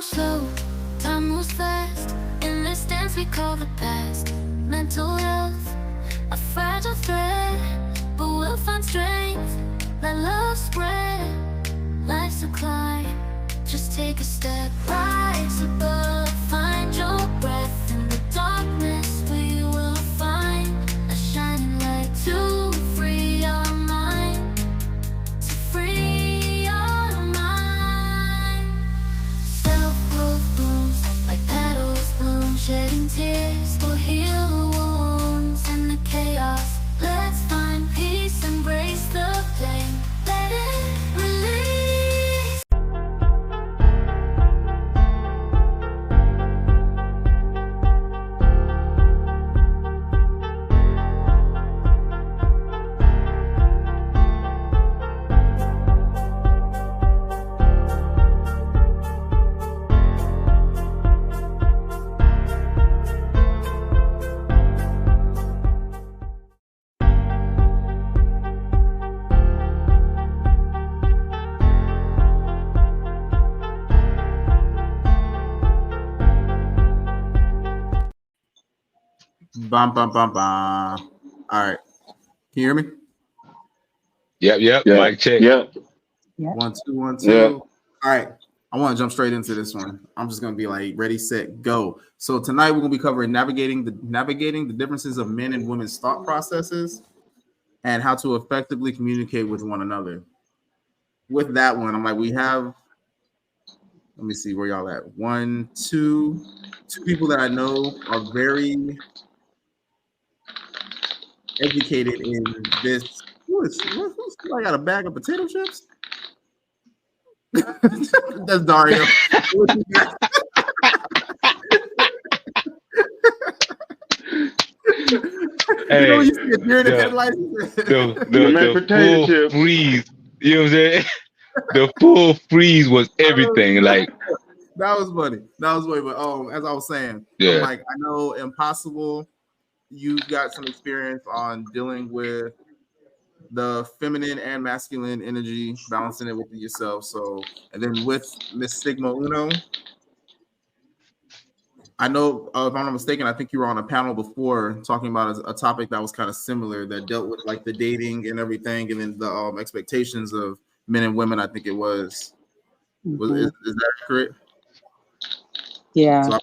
moves slow, time moves fast. In this dance we call the past. Mental health, a fragile thread, but we'll find strength. Let love spread. Life's a climb, just take a step. Rise above, find your breath. In the darkness we will find a shining light to free our mind, to free our mind. Self-growth blooms like petals bloom, shedding tears will heal the wounds in the chaos. Let's find peace, embrace the pain, let it release. Bum, bum, bum, bum. All right. Can you hear me? Yep. Mic check. Yep. 1, 2, 1, 2. Yeah. All right. I want to jump straight into this one. I'm just gonna be like ready, set, go. So tonight we're gonna be covering navigating the differences of men and women's thought processes and how to effectively communicate with one another. With that one, I'm like, we have. Let me see where y'all at. 1, 2, 2 people that I know are very educated in this. I got a bag of potato chips. That's Dario. Hey, you know, you see a deer in the the- headlights. The potato full chip. freeze. You know what I'm saying? The full freeze was everything. Like, That was funny. But as I was saying, I'm yeah. like, I know Impossible. You've got some experience on dealing with the feminine and masculine energy, balancing it with yourself. So, and then with Miss Sigma Uno, I know, if I'm not mistaken, I think you were on a panel before talking about a topic that was kind of similar that dealt with like the dating and everything, and then the expectations of men and women. I think it was. Is that accurate? Yeah. So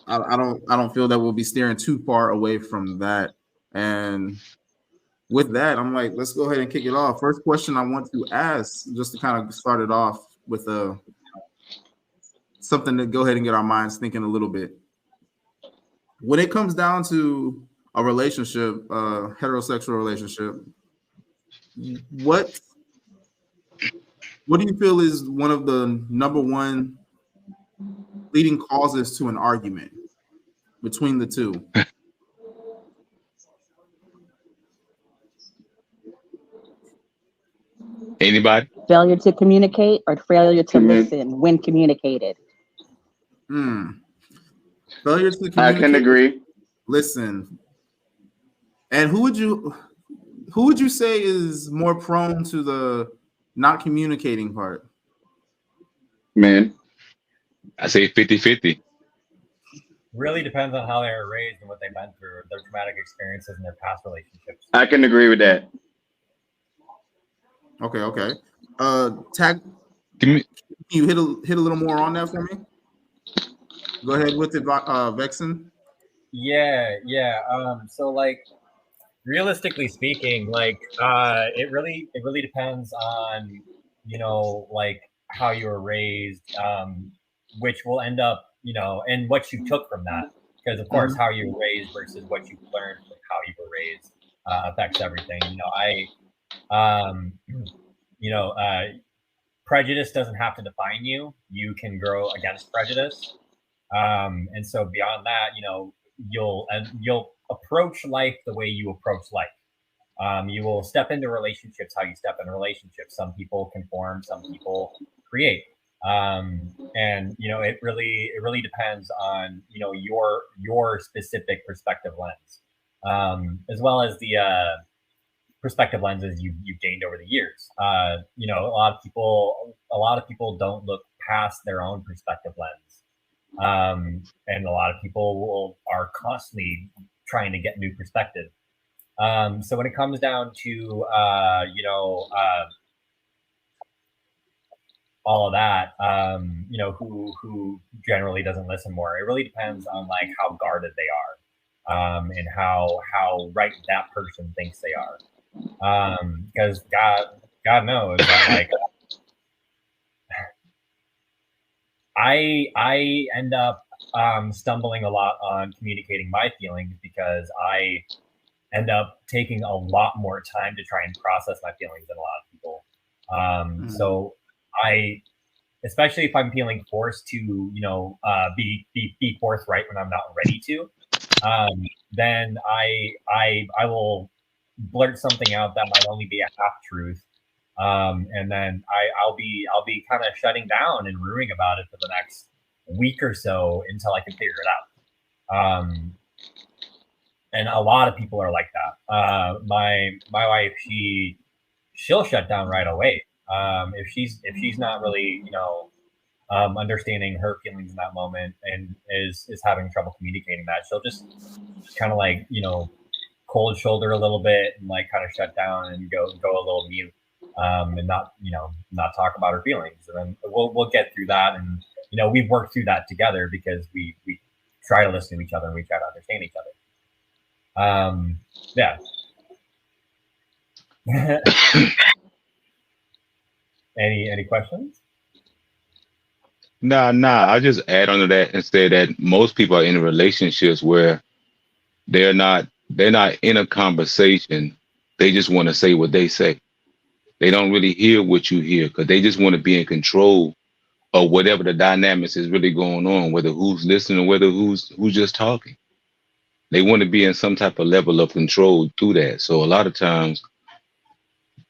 I don't feel that we'll be steering too far away from that. And with that, I'm like, let's go ahead and kick it off. First question I want to ask, just to kind of start it off with something to go ahead and get our minds thinking a little bit. When it comes down to a relationship, heterosexual relationship, what do you feel is one of the number one leading causes to an argument between the two? Anybody? Failure to communicate or failure to listen when communicated. Failure to communicate. I can agree. Listen. And who would you say is more prone to the not communicating part? Man. I say 50-50. Really depends on how they were raised and what they've been through, their traumatic experiences and their past relationships. I can agree with that. Okay. Tag. Can you hit a little more on that for me? Go ahead with it, Vexen. Yeah. So like, realistically speaking, like, it really depends on, like how you were raised, which will end up, and what you took from that. Because of course, how you were raised versus what you learned from how you were raised affects everything. Prejudice doesn't have to define you. You can grow against prejudice. And so beyond that, you'll approach life the way you approach life. You will step into relationships how you step into relationships. Some people conform, some people create. And it really depends on your specific perspective lens, as well as the perspective lenses you've gained over the years. A lot of people don't look past their own perspective lens. And a lot of people are constantly trying to get new perspective. So when it comes down to all of that, who generally doesn't listen more, it really depends on like how guarded they are, and how right that person thinks they are. Because God knows that like I end up stumbling a lot on communicating my feelings because I end up taking a lot more time to try and process my feelings than a lot of people. So I, especially if I'm feeling forced to, be forthright when I'm not ready to, then I will blurt something out that might only be a half truth, and then I'll be kind of shutting down and ruining about it for the next week or so until I can figure it out. And a lot of people are like that. My wife, she'll shut down right away. If she's not really understanding her feelings in that moment and is having trouble communicating that, she'll just kind of like cold shoulder a little bit and like kind of shut down and go a little mute, and not talk about her feelings. And then we'll get through that, and we've worked through that together because we try to listen to each other and we try to understand each other. Yeah. Any questions? Nah. I'll just add on to that and say that most people are in relationships where they're not in a conversation. They just want to say what they say. They don't really hear what you hear because they just want to be in control of whatever the dynamics is really going on, whether who's listening or whether who's just talking. They want to be in some type of level of control through that. So a lot of times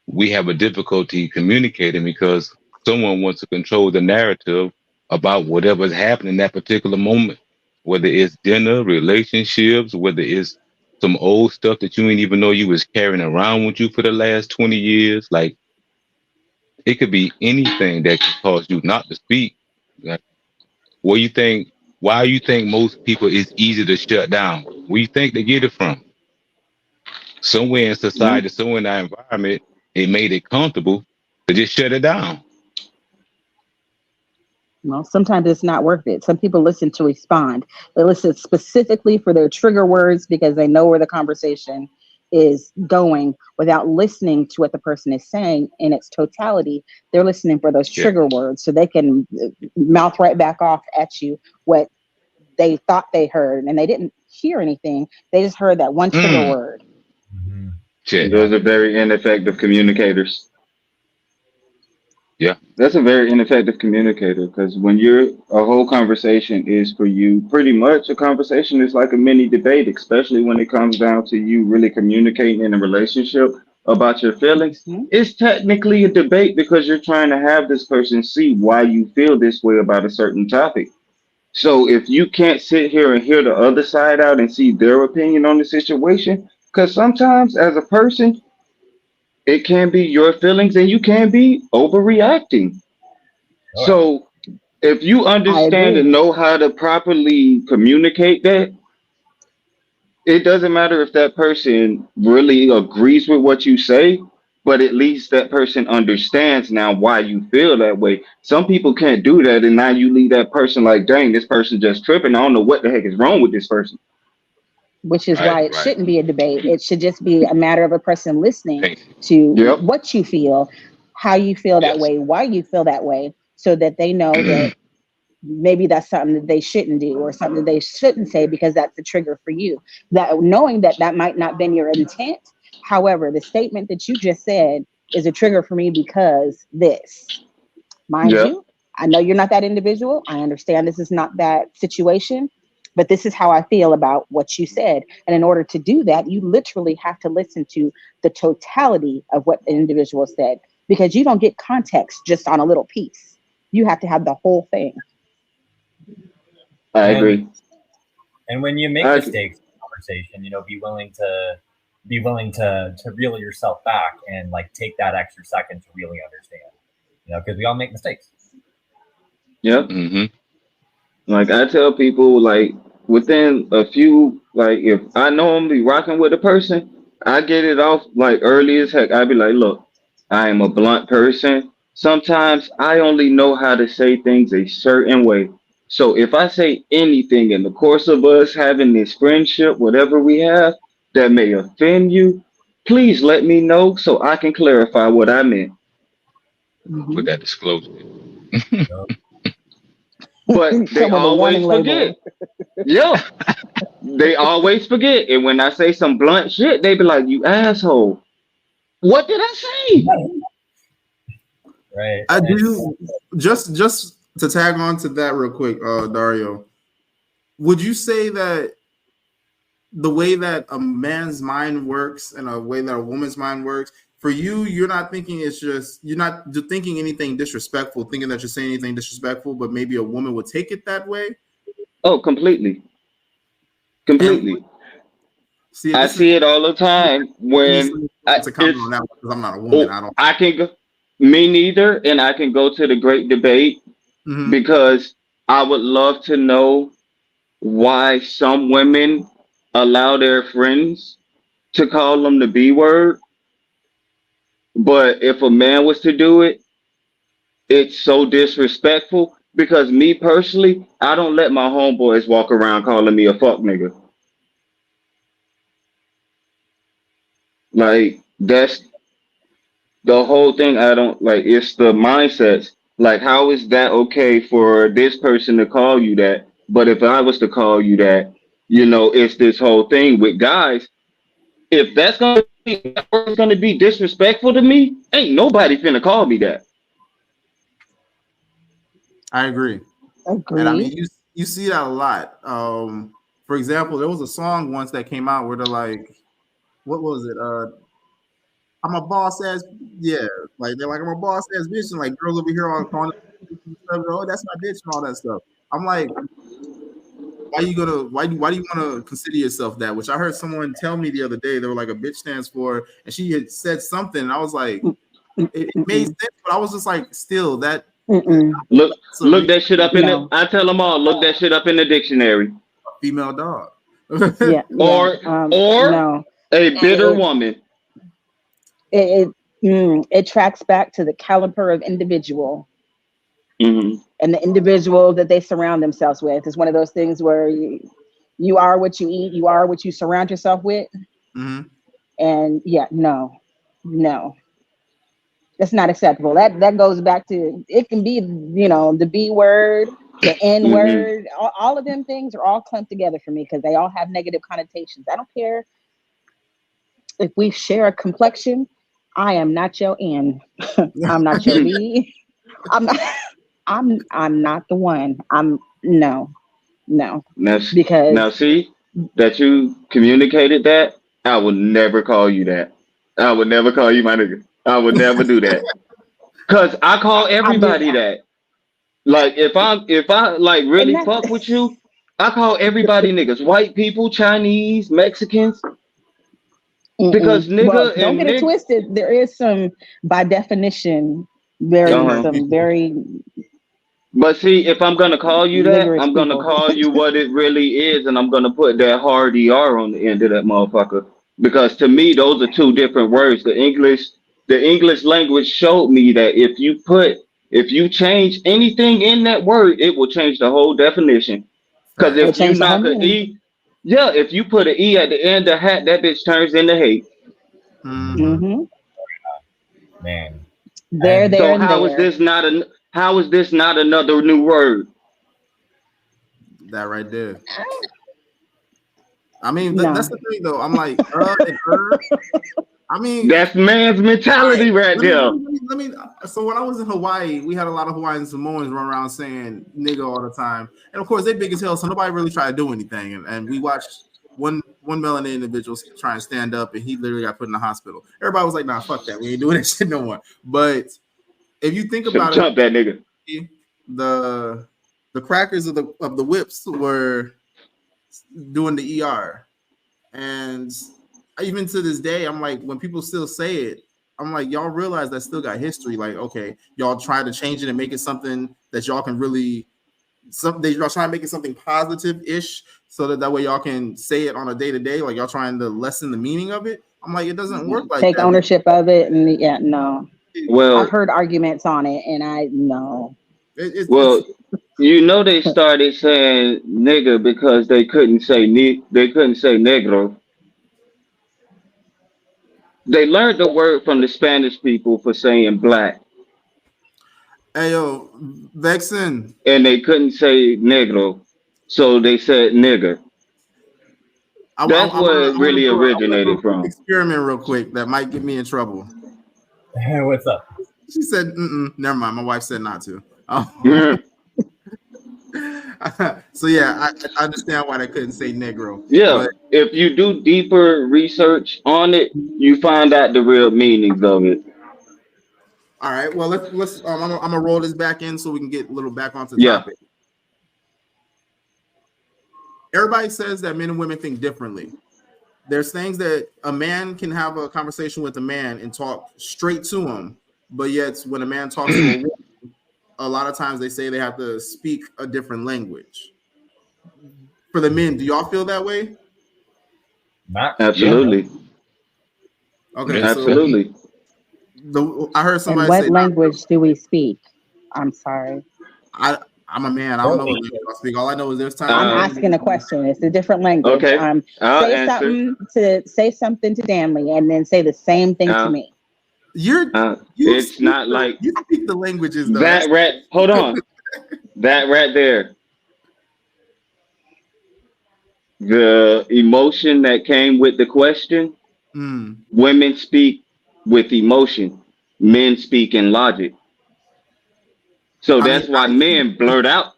we have a difficulty communicating because someone wants to control the narrative about whatever's happening in that particular moment, whether it's dinner, relationships, whether it's some old stuff that you didn't even know you was carrying around with you for the last 20 years. Like it could be anything that could cause you not to speak. Like, why you think most people it's easy to shut down? Where you think they get it from? Somewhere in society, somewhere in our environment, it made it comfortable to just shut it down. Well, sometimes it's not worth it. Some people listen to respond. They listen specifically for their trigger words because they know where the conversation is going without listening to what the person is saying in its totality. They're listening for those trigger words so they can mouth right back off at you what they thought they heard, and they didn't hear anything. They just heard that one trigger word. Those are very ineffective communicators. Yeah. That's a very ineffective communicator because when a whole conversation is for you, pretty much a conversation is like a mini debate, especially when it comes down to you really communicating in a relationship about your feelings. It's technically a debate because you're trying to have this person see why you feel this way about a certain topic. So if you can't sit here and hear the other side out and see their opinion on the situation, because sometimes as a person, it can be your feelings and you can be overreacting. So if you understand and know how to properly communicate that, it doesn't matter if that person really agrees with what you say, but at least that person understands now why you feel that way. Some people can't do that, and now you leave that person like, dang, this person just tripping. I don't know what the heck is wrong with this person. Which is why it shouldn't be a debate. It should just be a matter of a person listening to what you feel, how you feel that way, why you feel that way, so that they know that maybe that's something that they shouldn't do or something that they shouldn't say because that's the trigger for you. That knowing that might not been your intent. However, the statement that you just said is a trigger for me because this. Mind you, I know you're not that individual. I understand this is not that situation. But this is how I feel about what you said. And in order to do that, you literally have to listen to the totality of what the individual said, because you don't get context just on a little piece. You have to have the whole thing. I agree. And when you make mistakes in conversation, be willing to reel yourself back and like take that extra second to really understand, because we all make mistakes. Yep. Like I tell people, like within a few, like if I know I'm be rocking with a person, I get it off like early as heck. I be like, look, I am a blunt person. Sometimes I only know how to say things a certain way. So if I say anything in the course of us having this friendship, whatever we have, that may offend you, please let me know so I can clarify what I meant. With that disclosure. But they Come with a warning always label. forget. Yeah. They always forget. And when I say some blunt shit, they be like, you asshole. What did I say? Right. I do just to tag on to that real quick, Dario. Would you say that the way that a man's mind works and a way that a woman's mind works, for you, you're not thinking you're not thinking anything disrespectful, thinking that you're saying anything disrespectful, but maybe a woman would take it that way? Oh, completely. And Completely. see, I this is see it all the time when it's a comment it's, on that because I'm not a woman. oh, I don't. I can go, me neither. And I can go to the great debate Mm-hmm. because I would love to know why some women allow their friends to call them the B word. But if a man was to do it, it's so disrespectful because me personally, I don't let my homeboys walk around calling me a fuck nigga. Like that's the whole thing. I don't like it's the mindsets. Like how is that okay for this person to call you that? But if I was to call you that, it's this whole thing with guys. If that's gonna be disrespectful to me, ain't nobody finna call me that. I agree. And I mean, Agree. you see that a lot. For example, there was a song once that came out where they're like, what was it? I'm a boss ass, yeah. Like they're like, I'm a boss ass bitch, and like girls over here all calling stuff, oh, that's my bitch and all that stuff. I'm like, why do you want to consider yourself that? Which I heard someone tell me the other day. They were like, a bitch stands for, and she had said something, and I was like, it made sense, but I was just like, still that. Look that shit up in it. No. I tell them all, look that shit up in the dictionary. Female dog. Yeah. Or No. a bitter woman. It tracks back to the caliber of individual Mm-hmm. and the individual that they surround themselves with. It's one of those things where you are what you eat, you are what you surround yourself with. Mm-hmm. And yeah, no, that's not acceptable. That goes back to, it can be, the B word, the N Mm-hmm. word, all of them things are all clumped together for me because they all have negative connotations. I don't care if we share a complexion. I am not your N. I'm not your B. I'm not. I'm not the one. No, because Now see that you communicated that. I would never call you that. I would never call you my nigga. I would never do that. Cause I call I just everybody that. Like if I like and really that. fuck with you, I call everybody niggas. White people, Chinese, Mexicans. Because Well, nigga don't and get it nigga. twisted. There is some, by definition, Ignorant people. very But see, if I'm gonna call you that, rigorous I'm gonna people. call you what it really is, and I'm gonna put that hard ER on the end of that motherfucker. Because to me, those are two different words. The English language showed me that if you change anything in that word, it will change the whole definition. Because Facts. It'll if you change the whole knock a meaning. E, yeah, if you put an E at the end of hat, that bitch turns into hate. Mm-hmm. Mm-hmm. Man. There, And there, So and there. how is this not another new word? That right there. I mean, that's No. the thing, though. I'm like, and I mean, That's man's mentality right let me, let there. me, let me, let me. So when I was in Hawaii, we had a lot of Hawaiian Samoans run around saying "nigga" all the time, and of course they big as hell, so nobody really tried to do anything. And we watched one melanated individual try and stand up, and he literally got put in the hospital. Everybody was like, "Nah, fuck that, we ain't doing that shit no more." But if you think Should have about it, jumped that nigga. the crackers of the whips were doing the ER. And even to this day, I'm like, when people still say it, I'm like, y'all realize that still got history. Like, okay, y'all try to change it and make it something that y'all can really y'all trying to make it something positive-ish so that way y'all can say it on a day-to-day, like y'all trying to lessen the meaning of it. I'm like, it doesn't work like Take that. ownership of it, and yeah, no. Well, I've heard arguments on it, and I no. They started saying nigga because they couldn't say negro. They learned the word from the Spanish people for saying black. Hey yo, Vexen. And they couldn't say negro, so they said nigger. That's where it really originated from. Experiment real quick that might get me in trouble. What's up? She said, never mind. My wife said not to. So yeah, I understand why they couldn't say negro. Yeah, but if you do deeper research on it, you find out the real meanings of it. All right. Well, let's. I'm gonna roll this back in so we can get a little back onto the topic. Everybody says that men and women think differently. There's things that a man can have a conversation with a man and talk straight to him, but yet when a man talks to a woman, a lot of times they say they have to speak a different language. For the men, do y'all feel that way? Absolutely. Okay. Absolutely. I heard somebody say. What language do we speak? I'm sorry. I'm a man. I don't know what language I speak. All I know is there's time. I'm asking a question. It's a different language. Okay. Say something to Danley, and then say the same thing to me. It's not like you speak the languages though. That right. Hold on. That right there. The emotion that came with the question. Women speak with emotion. Men speak in logic. So that's why men blurt out.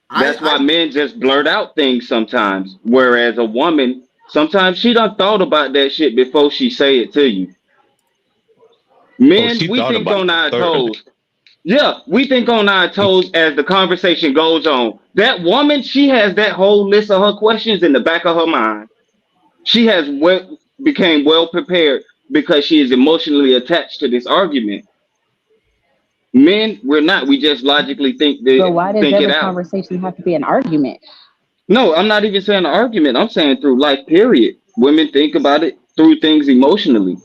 That's why men just blurt out things sometimes. Whereas a woman, sometimes she done thought about that shit before she say it to you. Men, we think on our toes. Yeah, we think on our toes as the conversation goes on. That woman, she has that whole list of her questions in the back of her mind. She has became well prepared because she is emotionally attached to this argument. Men, we're not. We just logically think that. So why does every conversation have to be an argument? No, I'm not even saying an argument. I'm saying through life, period. Women think about it through things emotionally.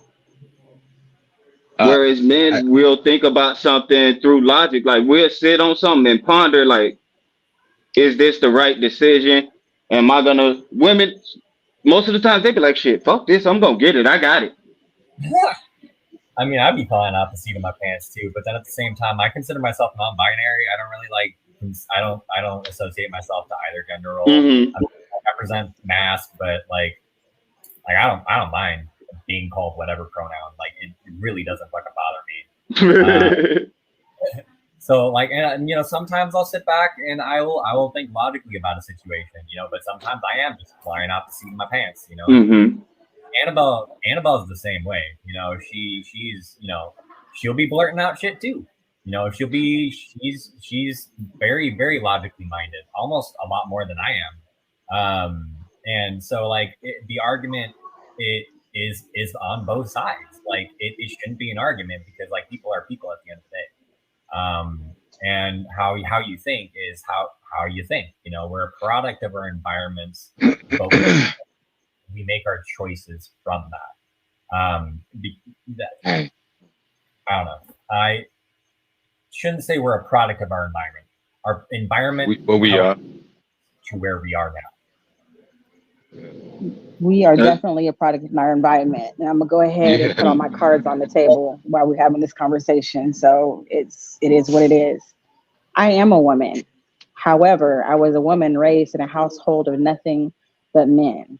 Whereas men will think about something through logic. Like we'll sit on something and ponder like, is this the right decision? Women, most of the time they be like, shit, fuck this. I'm going to get it. I got it. I mean, I'd be falling off the seat of my pants too, but then at the same time, I consider myself non-binary. I don't really I don't associate myself to either gender role. I represent mask, but like I don't mind being called whatever pronoun. Like it really doesn't fucking bother me. So like, and sometimes I'll sit back and I will think logically about a situation, but sometimes I am just flying off the seat of my pants, Annabelle's the same way. She's she'll be blurting out shit too. She's very, very logically minded, almost a lot more than I am. And so like the argument it is on both sides. Like it shouldn't be an argument because like people are people at the end of the day. And how you think is how you think. We're a product of our environments, but we make our choices from that. I don't know. I shouldn't say we're a product of our environment. Our environment we are to where we are now. We are definitely a product of our environment. And I'm gonna go ahead and put all my cards on the table while we're having this conversation. So it is what it is. I am a woman. However, I was a woman raised in a household of nothing but men.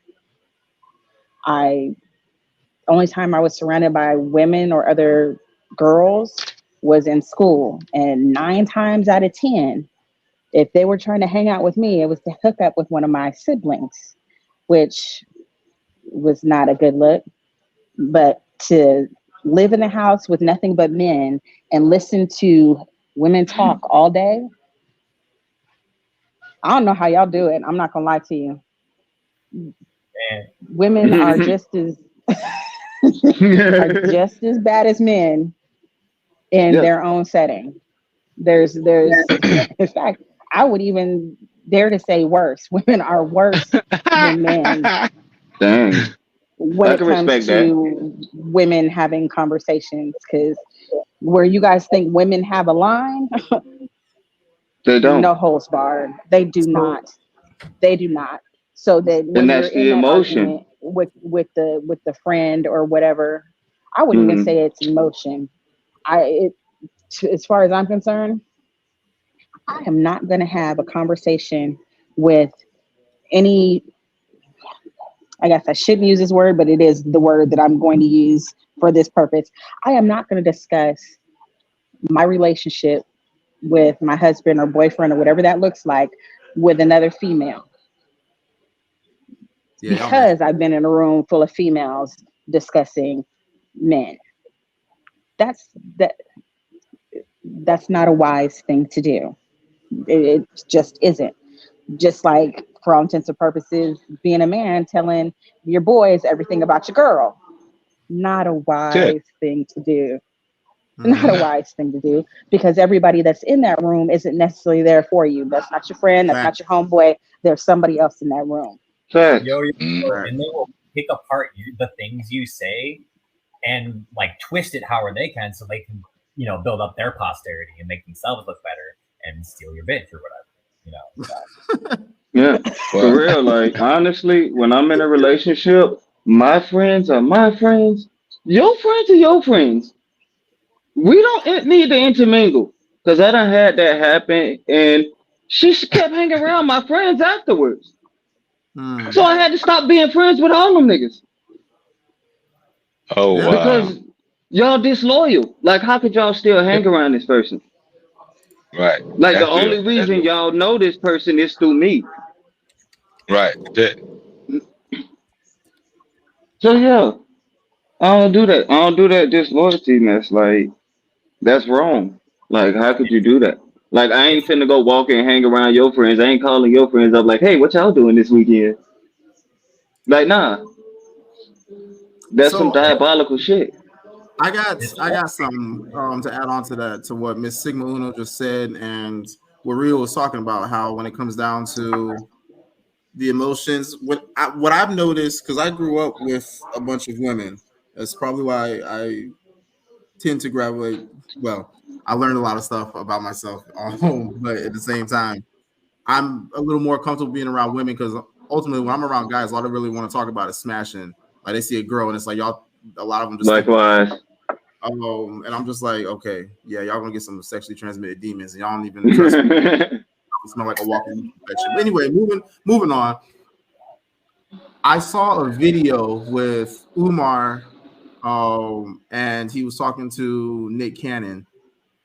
Only time I was surrounded by women or other girls was in school. And 9 times out of 10, if they were trying to hang out with me, it was to hook up with one of my siblings, which was not a good look. But to live in a house with nothing but men and listen to women talk all day, I don't know how y'all do it. I'm not gonna lie to you. Women are just as bad as men in their own setting. There's in fact, I would even dare to say worse. Women are worse than men. Dang. When it comes to women having conversations, because where you guys think women have a line, they don't. No holds barred. They do not. They do not. So that when and that's you're in that argument with the friend or whatever, I wouldn't even say it's emotion. As far as I'm concerned, I am not going to have a conversation with any. I guess I shouldn't use this word, but it is the word that I'm going to use for this purpose. I am not going to discuss my relationship with my husband or boyfriend or whatever that looks like with another female. Because I've been in a room full of females discussing men. That's not a wise thing to do. It just isn't. Just like, for all intents and purposes, being a man telling your boys everything about your girl. Not a wise thing to do. Not a wise thing to do, because everybody that's in that room isn't necessarily there for you. That's not your friend. That's not your homeboy. There's somebody else in that room. And they will pick apart the things you say and like twist it however they can, so they can, build up their posterity and make themselves look better and steal your bitch or whatever. Yeah, for real. Like, honestly, when I'm in a relationship, my friends are my friends. Your friends are your friends. We don't need to intermingle, because I done had that happen, and she kept hanging around my friends afterwards. So I had to stop being friends with all them niggas. Oh, wow. Because y'all disloyal. Like, how could y'all still hang around this person? Right. Like, the only reason y'all know this person is through me. Right. So, yeah. I don't do that. I don't do that disloyalty mess. Like, that's wrong. Like, how could you do that? Like, I ain't finna go walk and hang around your friends. I ain't calling your friends up like, hey, what y'all doing this weekend? Like, nah. That's some diabolical shit. I got some to add on to that, to what Miss Sigma Uno just said, and what Rio was talking about, how when it comes down to the emotions, what I've noticed, because I grew up with a bunch of women, that's probably why I tend to gravitate. Well, I learned a lot of stuff about myself at home, but at the same time, I'm a little more comfortable being around women, because ultimately when I'm around guys, all they really want to talk about is smashing. Like, they see a girl and it's like, y'all, a lot of them just likewise. And I'm just like, okay, yeah, y'all gonna get some sexually transmitted demons, and y'all don't even trust me. I smell like a walking infection. But anyway, moving on. I saw a video with Umar, and he was talking to Nick Cannon,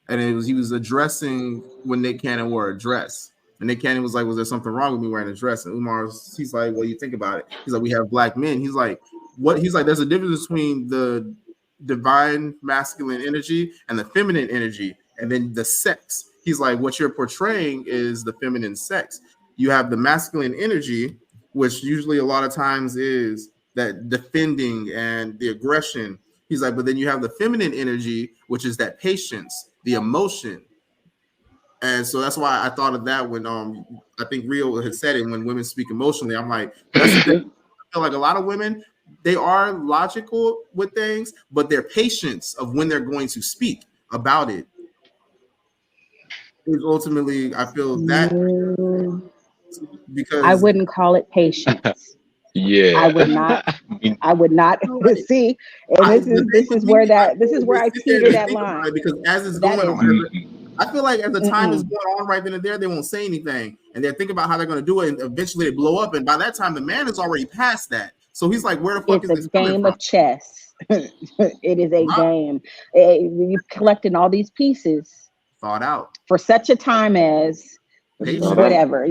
and he was addressing when Nick Cannon wore a dress. And Nick Cannon was like, was there something wrong with me wearing a dress? And he's like, well, you think about it. He's like, we have black men. He's like, what? He's like, there's a difference between the divine masculine energy and the feminine energy, and then the sex. He's like, what you're portraying is the feminine sex. You have the masculine energy, which usually a lot of times is that defending and the aggression. He's like, but then you have the feminine energy, which is that patience, the emotion. And so that's why I thought of that when I think Rio had said it, when women speak emotionally. I'm like, that's the thing. I feel like a lot of women, they are logical with things, but their patience of when they're going to speak about it is ultimately, I feel that, because I wouldn't call it patience. Yeah, I would not see. And this is where I teeter that line. Because as it's going on, I feel like as the time is going on right then and there, they won't say anything, and they're thinking about how they're going to do it, and eventually they blow up. And by that time, the man is already past that. So he's like, where the fuck is this coming from? It's a game of chess. It is a game. You've collected all these pieces, thought out, for such a time as whatever.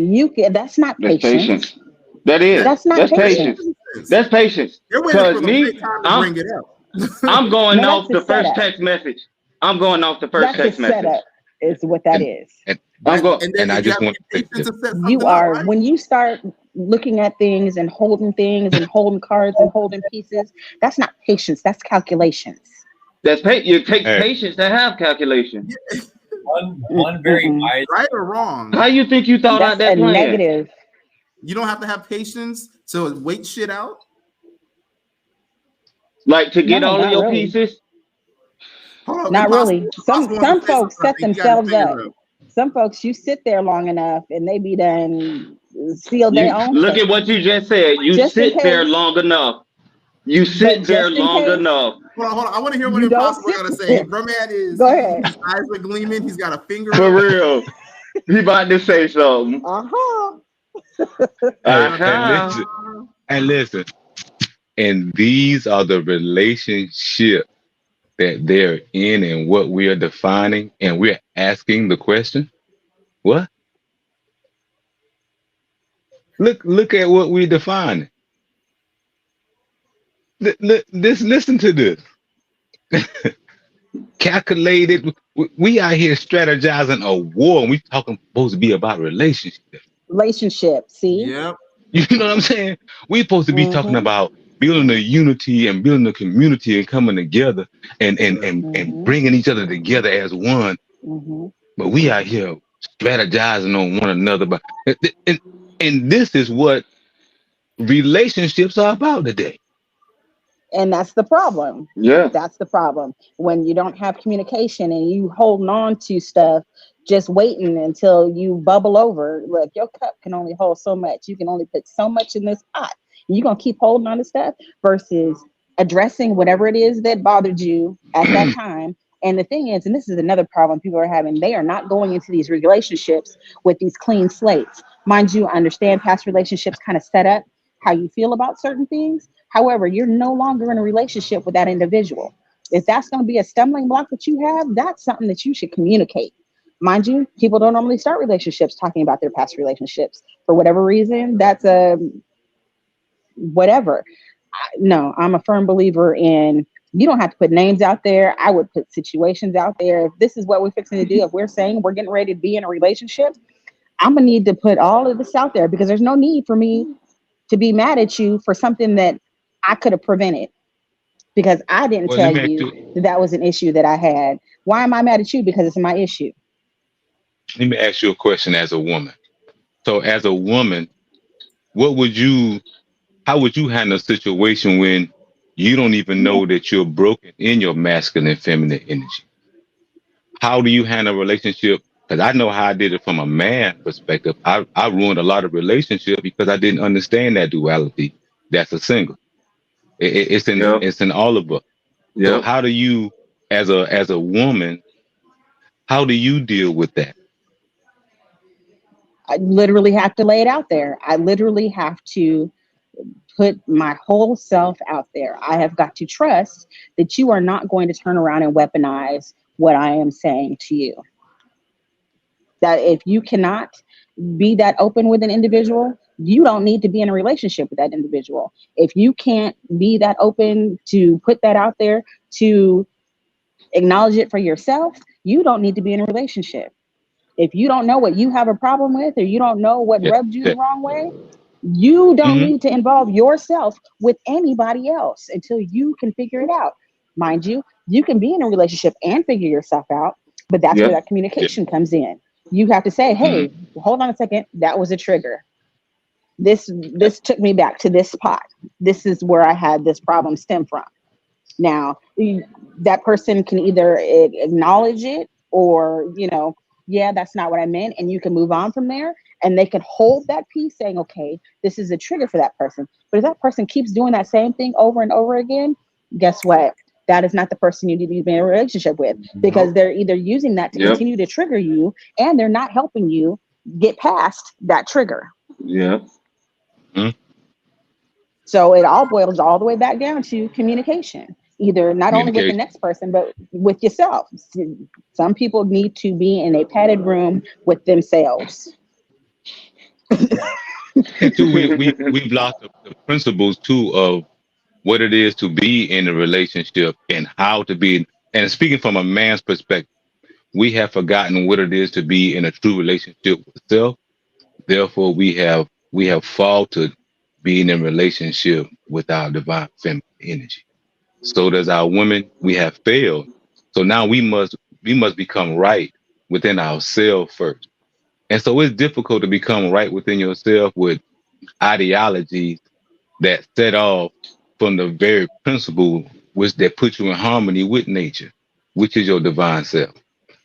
That's not patience. That's not patience. That's patience. Because me, I'm bring it up. I'm going off the first text message. I'm going off the first text message. Setup is what that is. I just want you are right? When you start looking at things and holding cards and holding pieces, that's not patience. That's calculations. You take patience to have calculation. one very wise. Right or wrong? How you think you thought out that plan? Negative. You don't have to have patience to wait shit out. Like to get No, all of not your really. pieces? Not really. Some folks set themselves up. Some folks, you sit there long enough and they be done seal their own Look fate. at what you just said. You Just in sit there case. long enough. You sit But there just in long case. enough. Hold on. I want to hear what You don't Impossible got to say. Bro, man is. Go ahead. His eyes are gleaming. He's got a finger. For real. He about to say something. And listen. And these are the relationships that they're in and what we are defining, and we're asking the question, what? Look at what we're defining. Listen to this. Calculated. We out here strategizing a war, and we talking supposed to be about relationships. See? Yep. You know what I'm saying? We're supposed to be talking about building a unity and building a community and coming together and bringing each other together as one. But we out here strategizing on one another. But and this is what relationships are about today. And that's the problem. Yeah. That's the problem. When you don't have communication and you holding on to stuff, just waiting until you bubble over. Look, your cup can only hold so much. You can only put so much in this pot. You're going to keep holding on to stuff versus addressing whatever it is that bothered you at that time. And the thing is, and this is another problem people are having, they are not going into these relationships with these clean slates. Mind you, I understand past relationships kind of set up how you feel about certain things. However, you're no longer in a relationship with that individual. If that's going to be a stumbling block that you have, that's something that you should communicate. Mind you, people don't normally start relationships talking about their past relationships. For whatever reason, that's a whatever. No, I'm a firm believer in you don't have to put names out there. I would put situations out there. If this is what we're fixing to do, if we're saying we're getting ready to be in a relationship, I'm going to need to put all of this out there because there's no need for me to be mad at you for something that I could have prevented because I didn't tell you that was an issue that I had. Why am I mad at you? Because it's my issue. Let me ask you a question as a woman. So as a woman, how would you handle a situation when you don't even know that you're broken in your masculine and feminine energy? How do you handle a relationship? Because I know how I did it from a man perspective. I ruined a lot of relationships because I didn't understand that duality. That's a single. It's in all of us. Yeah. So how do you, as a woman, how do you deal with that? I literally have to lay it out there. I literally have to put my whole self out there. I have got to trust that you are not going to turn around and weaponize what I am saying to you. That if you cannot be that open with an individual, you don't need to be in a relationship with that individual. If you can't be that open to put that out there, to acknowledge it for yourself, you don't need to be in a relationship. If you don't know what you have a problem with, or you don't know what rubbed you the wrong way, you don't need to involve yourself with anybody else until you can figure it out. Mind you, you can be in a relationship and figure yourself out, but that's where that communication comes in. You have to say, hey, hold on a second. That was a trigger. This took me back to this spot. This is where I had this problem stem from. Now, that person can either acknowledge it or, yeah, that's not what I meant. And you can move on from there. And they can hold that piece saying, okay, this is a trigger for that person. But if that person keeps doing that same thing over and over again, guess what? That is not the person you need to be in a relationship with, because they're either using that to continue to trigger you, and they're not helping you get past that trigger. Yeah. So it all boils all the way back down to communication, either not only with the next person, but with yourself. Some people need to be in a padded room with themselves. And two, we've lost the principles too of what it is to be in a relationship and how to be. And speaking from a man's perspective, we have forgotten what it is to be in a true relationship with self. Therefore, we have faltered being in relationship with our divine feminine energy. So does our women. We have failed. So now we must become right within ourselves first. And so it's difficult to become right within yourself with ideologies that set off from the very principle which that put you in harmony with nature, which is your divine self.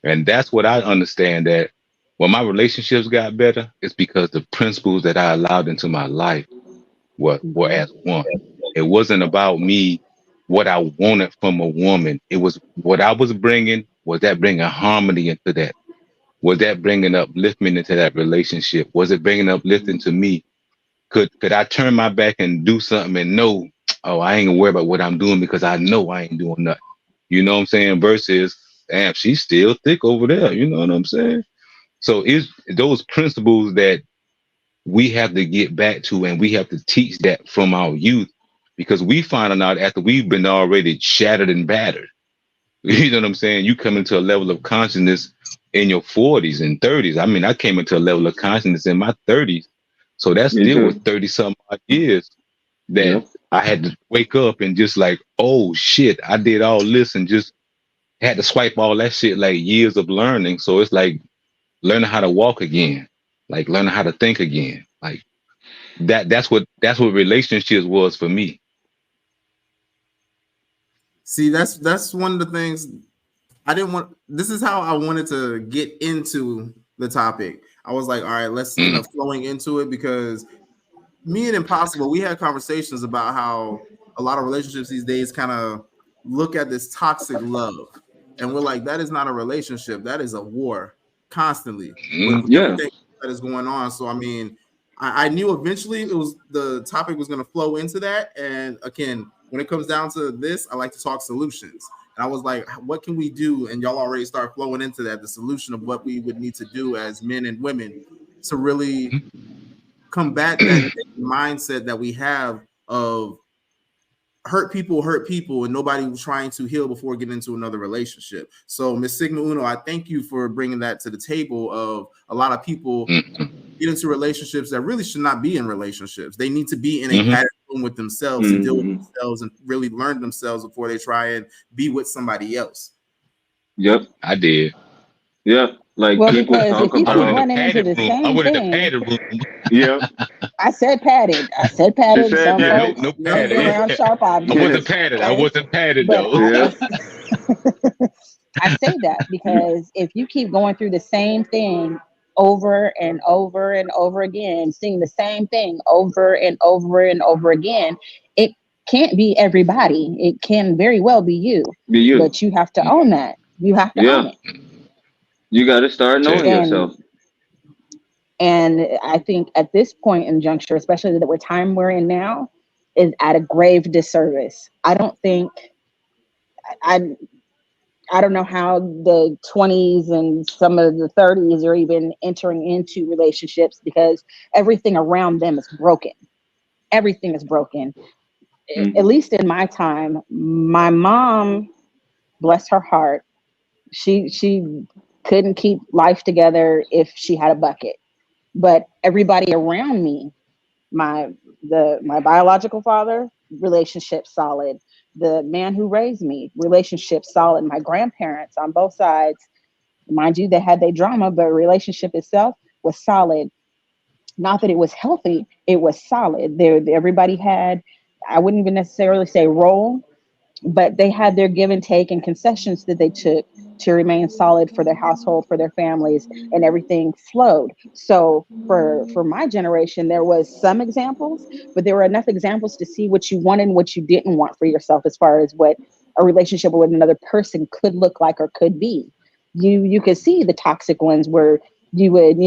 And that's what I understand, that when my relationships got better, it's because the principles that I allowed into my life were as one. It wasn't about me, what I wanted from a woman. It was what I was bringing. Was that bringing harmony into that? Was that bringing upliftment into that relationship? Was it bringing uplifting to me? Could I turn my back and do something and know, oh, I ain't gonna worry about what I'm doing because I know I ain't doing nothing. You know what I'm saying? Versus, damn, she's still thick over there. You know what I'm saying? So it's those principles that we have to get back to, and we have to teach that from our youth, because we find out after we've been already shattered and battered. You know what I'm saying? You come into a level of consciousness in your 40s and 30s. I mean, I came into a level of consciousness in my 30s. So that still was 30 some odd years that I had to wake up and just like, oh shit, I did all this and just had to swipe all that shit, like years of learning. So it's like learning how to walk again, like learning how to think again. Like that's what relationships was for me. See, that's one of the things I didn't want. This is how I wanted to get into the topic. I was like, all right, let's end up flowing into it, because me and Impossible, we had conversations about how a lot of relationships these days kind of look at this toxic love, and we're like, that is not a relationship, that is a war constantly with everything that is going on. So I mean, I knew eventually it was the topic was going to flow into that. And again, when it comes down to this, I like to talk solutions. And I was like, what can we do? And y'all already start flowing into that, the solution of what we would need to do as men and women to really combat that mindset that we have of hurt people, and nobody was trying to heal before getting into another relationship. So Miss Sigma Uno, I thank you for bringing that to the table. Of a lot of people get into relationships that really should not be in relationships. They need to be in a pattern room with themselves to deal with themselves and really learn themselves before they try and be with somebody else. Yep, I did. Yeah, like well, people because talk if you keep about. running into the same thing, Yeah, I said padded. Some folks no don't be padded. around sharp objects. I wasn't padded But though. I say that because if you keep going through the same thing over and over and over again, seeing the same thing over and over and over again, it can't be everybody. It can very well be you. But you have to own that. You have to own it. You got to start knowing yourself. And I think at this point in juncture, especially the time we're in now, is at a grave disservice. I don't know how the 20s and some of the 30s are even entering into relationships, because everything around them is broken. Everything is broken. At least in my time, my mom, bless her heart, she couldn't keep life together if she had a bucket. But everybody around me, my biological father, relationship solid. The man who raised me, relationship solid. My grandparents on both sides, mind you, they had their drama, but relationship itself was solid. Not that it was healthy, it was solid. Everybody had, I wouldn't even necessarily say role, but they had their give and take and concessions that they took to remain solid for their household, for their families, and everything flowed. So for my generation, there was some examples, but there were enough examples to see what you wanted and what you didn't want for yourself, as far as what a relationship with another person could look like or could be. You could see the toxic ones where you would,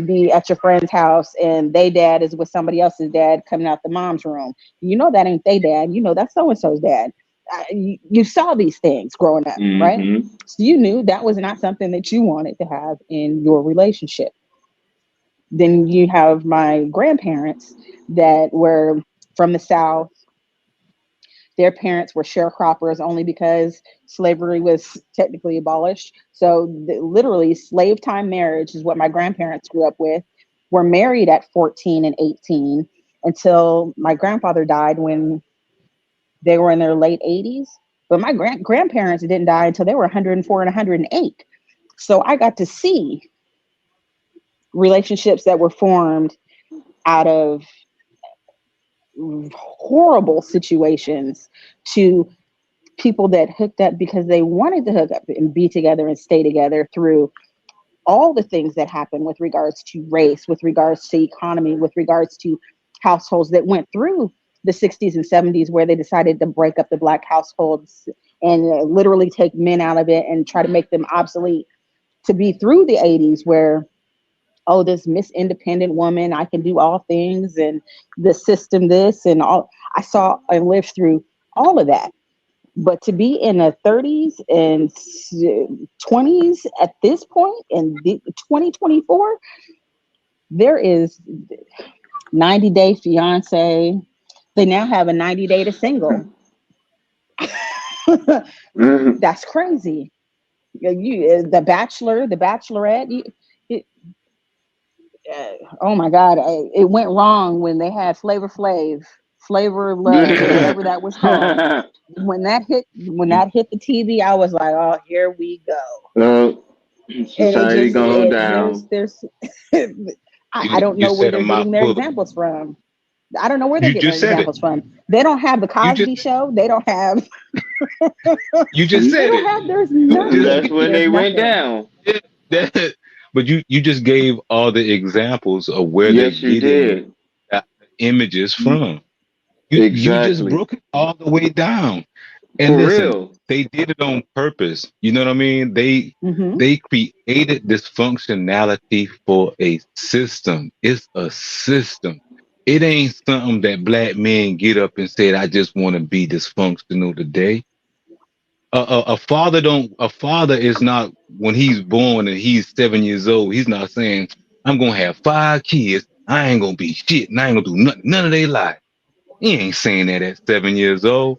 be at your friend's house and they dad is with somebody else's dad coming out the mom's room. That ain't they dad. That's so-and-so's dad. You saw these things growing up, right? So you knew that was not something that you wanted to have in your relationship. Then you have my grandparents that were from the South. Their parents were sharecroppers only because slavery was technically abolished. So literally slave time marriage is what my grandparents grew up with. Were married at 14 and 18 until my grandfather died when they were in their late 80s. But my grandparents didn't die until they were 104 and 108. So I got to see relationships that were formed out of horrible situations to people that hooked up because they wanted to hook up and be together and stay together through all the things that happen with regards to race, with regards to economy, with regards to households that went through the 60s and 70s where they decided to break up the Black households and literally take men out of it and try to make them obsolete, to be through the 80s where, oh, this Miss Independent woman, I can do all things, and the system this and all. I saw and lived through all of that. But to be in the 30s and 20s at this point in 2024, there is 90 Day Fiance. They now have a 90 Day to Single. That's crazy. The Bachelor, the Bachelorette. Oh my God, it went wrong when they had Flavor Love, whatever that was called. When that hit the TV, I was like, oh, here we go. Society going down. There's I don't know where they're getting their examples from. I don't know where they're getting their examples from. They don't have the Cosby Show. They don't have. You just said it. There's nothing. That's when they went down. But you just gave all the examples of where they're getting images from. You just broke it all the way down. And listen, they did it on purpose. You know what I mean? They created this functionality for a system. It's a system. It ain't something that Black men get up and say, I just want to be dysfunctional today. A father is not, when he's born and he's 7 years old, he's not saying, I'm gonna have 5 kids, I ain't gonna be shit, and I ain't gonna do nothing, none of their life. He ain't saying that at 7 years old.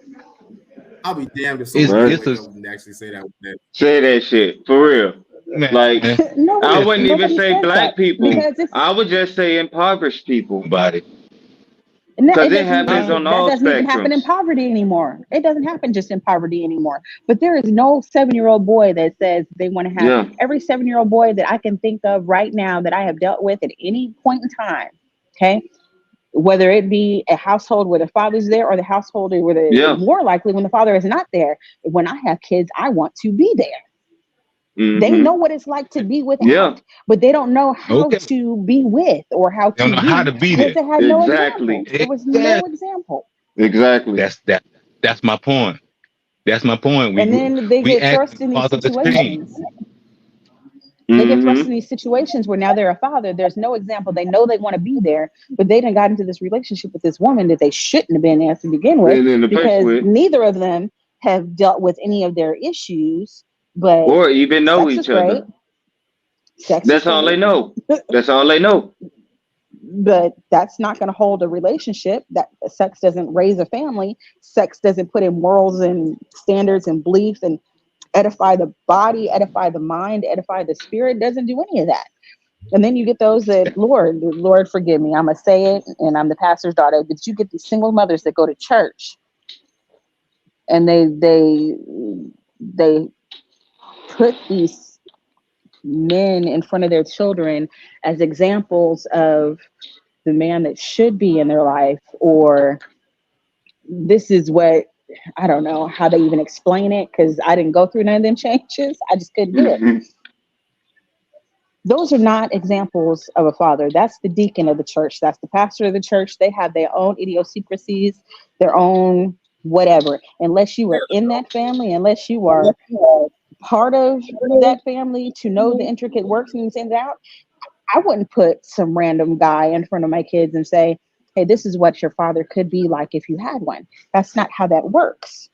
I'll be damned if someone wouldn't actually say that. Say that shit for real. Man. Like I wouldn't even say Black people. I would just say impoverished people. Because it happens on all spectrums. That doesn't even happen in poverty anymore. It doesn't happen just in poverty anymore. But there is no 7-year-old boy that says they want to have every 7-year-old boy that I can think of right now that I have dealt with at any point in time. Okay. Whether it be a household where the father's there or the household where more likely when the father is not there. When I have kids, I want to be there. Mm-hmm. They know what it's like to be without, but they don't know how to be with or how to be there. They had no example. There was no example. Exactly. That's my point. That's my point. And then they get thrust in these situations. They get thrust in these situations where now they're a father. There's no example. They know they want to be there, but they done got into this relationship with this woman that they shouldn't have been there to begin with, because neither of them have dealt with any of their issues. But or even know each other. That's all they know. That's all they know. But that's not going to hold a relationship. That sex doesn't raise a family. Sex doesn't put in morals and standards and beliefs and edify the body, edify the mind, edify the spirit. Doesn't do any of that. And then you get those that, Lord, forgive me, I'm going to say it, and I'm the pastor's daughter, but you get these single mothers that go to church and they put these men in front of their children as examples of the man that should be in their life, or this is what, I don't know how they even explain it, because I didn't go through none of them changes. I just couldn't do it. Those are not examples of a father. That's the deacon of the church. That's the pastor of the church. They have their own idiosyncrasies, their own whatever. Unless you were in that family, unless you are part of that family to know the intricate works and things out, I wouldn't put some random guy in front of my kids and say, hey, this is what your father could be like if you had one. That's not how that works.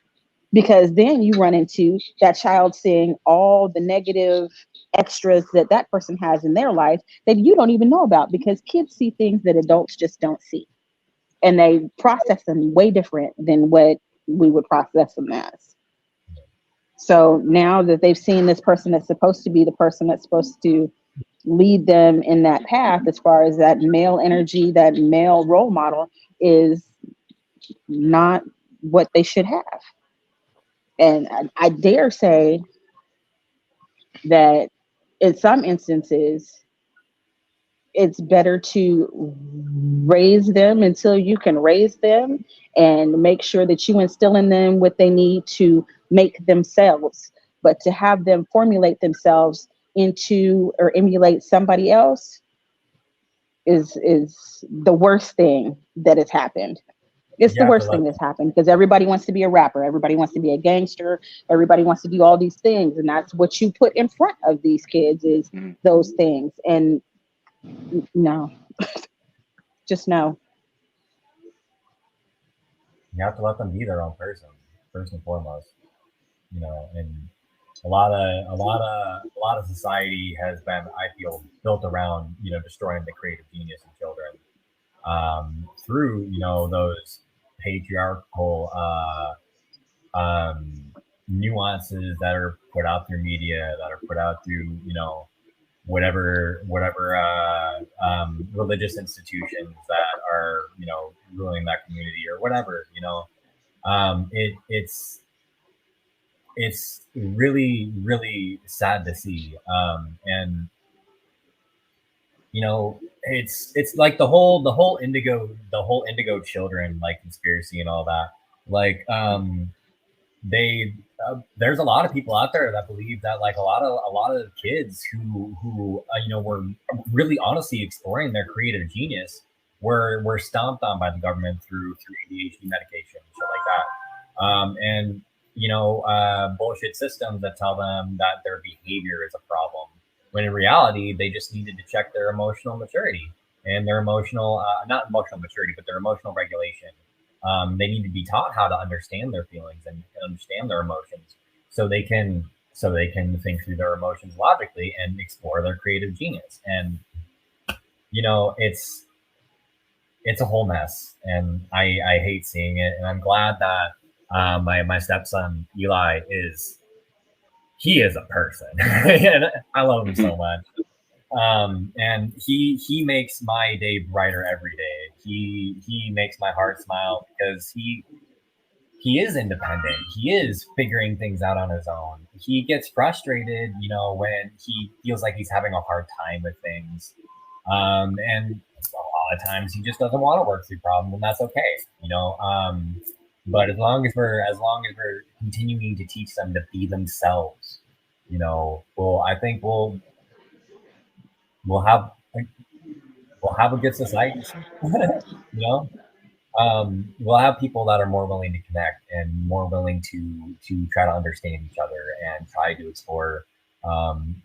Because then you run into that child seeing all the negative extras that person has in their life that you don't even know about, because kids see things that adults just don't see. And they process them way different than what we would process them as. So now that they've seen this person that's supposed to be the person that's supposed to lead them in that path, as far as that male energy, that male role model is not what they should have. And I dare say that in some instances, it's better to raise them until you can raise them and make sure that you instill in them what they need to make themselves. But to have them formulate themselves into or emulate somebody else is the worst thing that has happened. It's the worst thing that's happened, because everybody wants to be a rapper, everybody wants to be a gangster, everybody wants to do all these things, and that's what you put in front of these kids is those things. And no, just no. You have to let them be their own person, first and foremost. You know, and a lot of society has been, I feel, built around, you know, destroying the creative genius in children through, you know, those patriarchal nuances that are put out through media, that are put out through, you know, whatever religious institutions that are, you know, ruling that community or whatever, you know. It's really, really sad to see. And you know, it's like the whole indigo children like conspiracy and all that. Like there's a lot of people out there that believe that like a lot of kids who you know, were really honestly exploring their creative genius were stomped on by the government through ADHD medication and shit like that. And you know, bullshit systems that tell them that their behavior is a problem, when in reality they just needed to check their emotional maturity and their emotional not emotional maturity, but their emotional regulation. They need to be taught how to understand their feelings and understand their emotions, so they can think through their emotions logically and explore their creative genius. And you know, it's a whole mess, and I hate seeing it. And I'm glad that my stepson Eli is a person, and I love him so much. And he makes my day brighter every day. He makes my heart smile because he is independent. He is figuring things out on his own. He gets frustrated, you know, when he feels like he's having a hard time with things. And a lot of times he just doesn't want to work through problems, and that's okay, you know. But as long as we're continuing to teach them to be themselves, you know, I think we'll have a good society. You know, we'll have people that are more willing to connect and more willing to try to understand each other and try to explore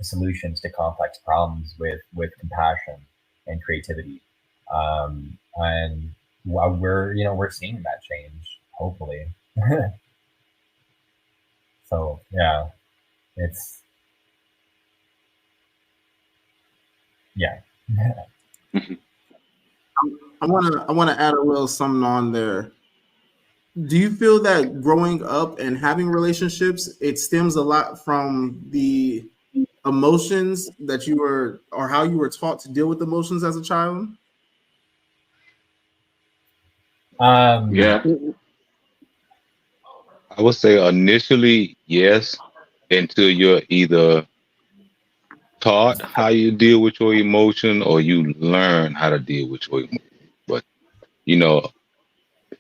solutions to complex problems with compassion and creativity. And we're seeing that change, hopefully. So yeah, it's yeah. I want to add a little something on there. Do you feel that growing up and having relationships, it stems a lot from the emotions that you were, or how you were taught to deal with emotions as a child? Yeah. I would say initially, yes, until you're either taught how you deal with your emotion or you learn how to deal with your emotion. But, you know,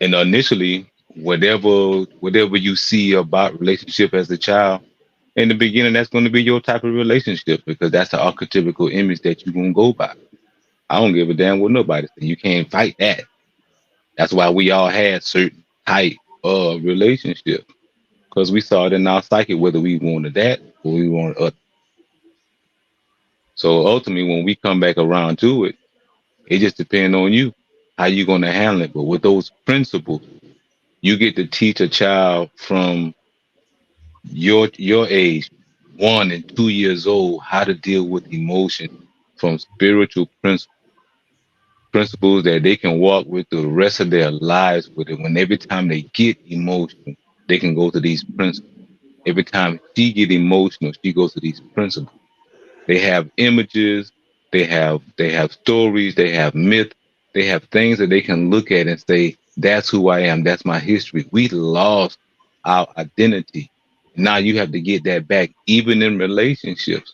and initially, whatever you see about relationship as a child, in the beginning, that's going to be your type of relationship, because that's the archetypical image that you're going to go by. I don't give a damn what nobody says. You can't fight that. That's why we all had certain type of relationship, because we saw it in our psyche, whether we wanted that or we wanted other. So ultimately, when we come back around to it, it just depends on you, how you're going to handle it. But with those principles, you get to teach a child from your age, 1 and 2 years old, how to deal with emotion from spiritual principles that they can walk with the rest of their lives with it. When every time they get emotional, they can go to these principles. Every time she get emotional, she goes to these principles. They have images, they have stories, they have myth, they have things that they can look at and say, that's who I am, that's my history. We lost our identity. Now you have to get that back, even in relationships.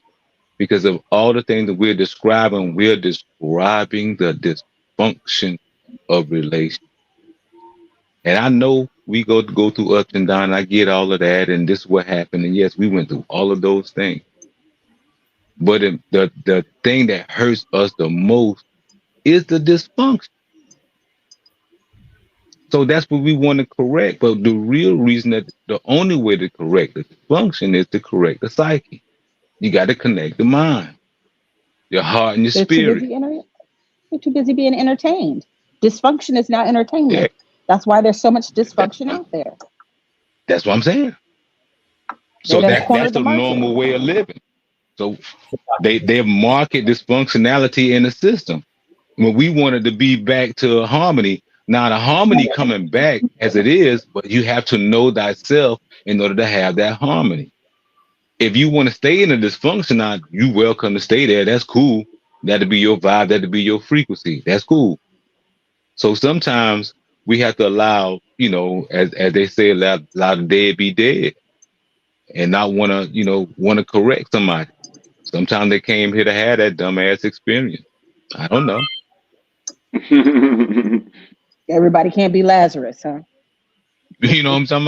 because of all the things that we're describing the dysfunction of relation. And I know we go through ups and downs. I get all of that, and this is what happened. And yes, we went through all of those things. But the thing that hurts us the most is the dysfunction. So that's what we want to correct. But the real reason that the only way to correct the dysfunction is to correct the psyche. You got to connect the mind, your heart, and your spirit. They're too busy being entertained. Dysfunction is not entertainment. Yeah. That's why there's so much dysfunction out there. That's what I'm saying. So that's the normal way of living. So they market dysfunctionality in the system. When we wanted to be back to a harmony, now the harmony coming back as it is, but you have to know thyself in order to have that harmony. If you want to stay in a dysfunction, now you welcome to stay there. That's cool. That'll be your vibe. That'll be your frequency. That's cool. So sometimes we have to allow, as they say, allow the dead be dead, and not want to correct somebody. Sometimes they came here to have that dumbass experience. I don't know. Everybody can't be Lazarus, huh? You know what I'm talking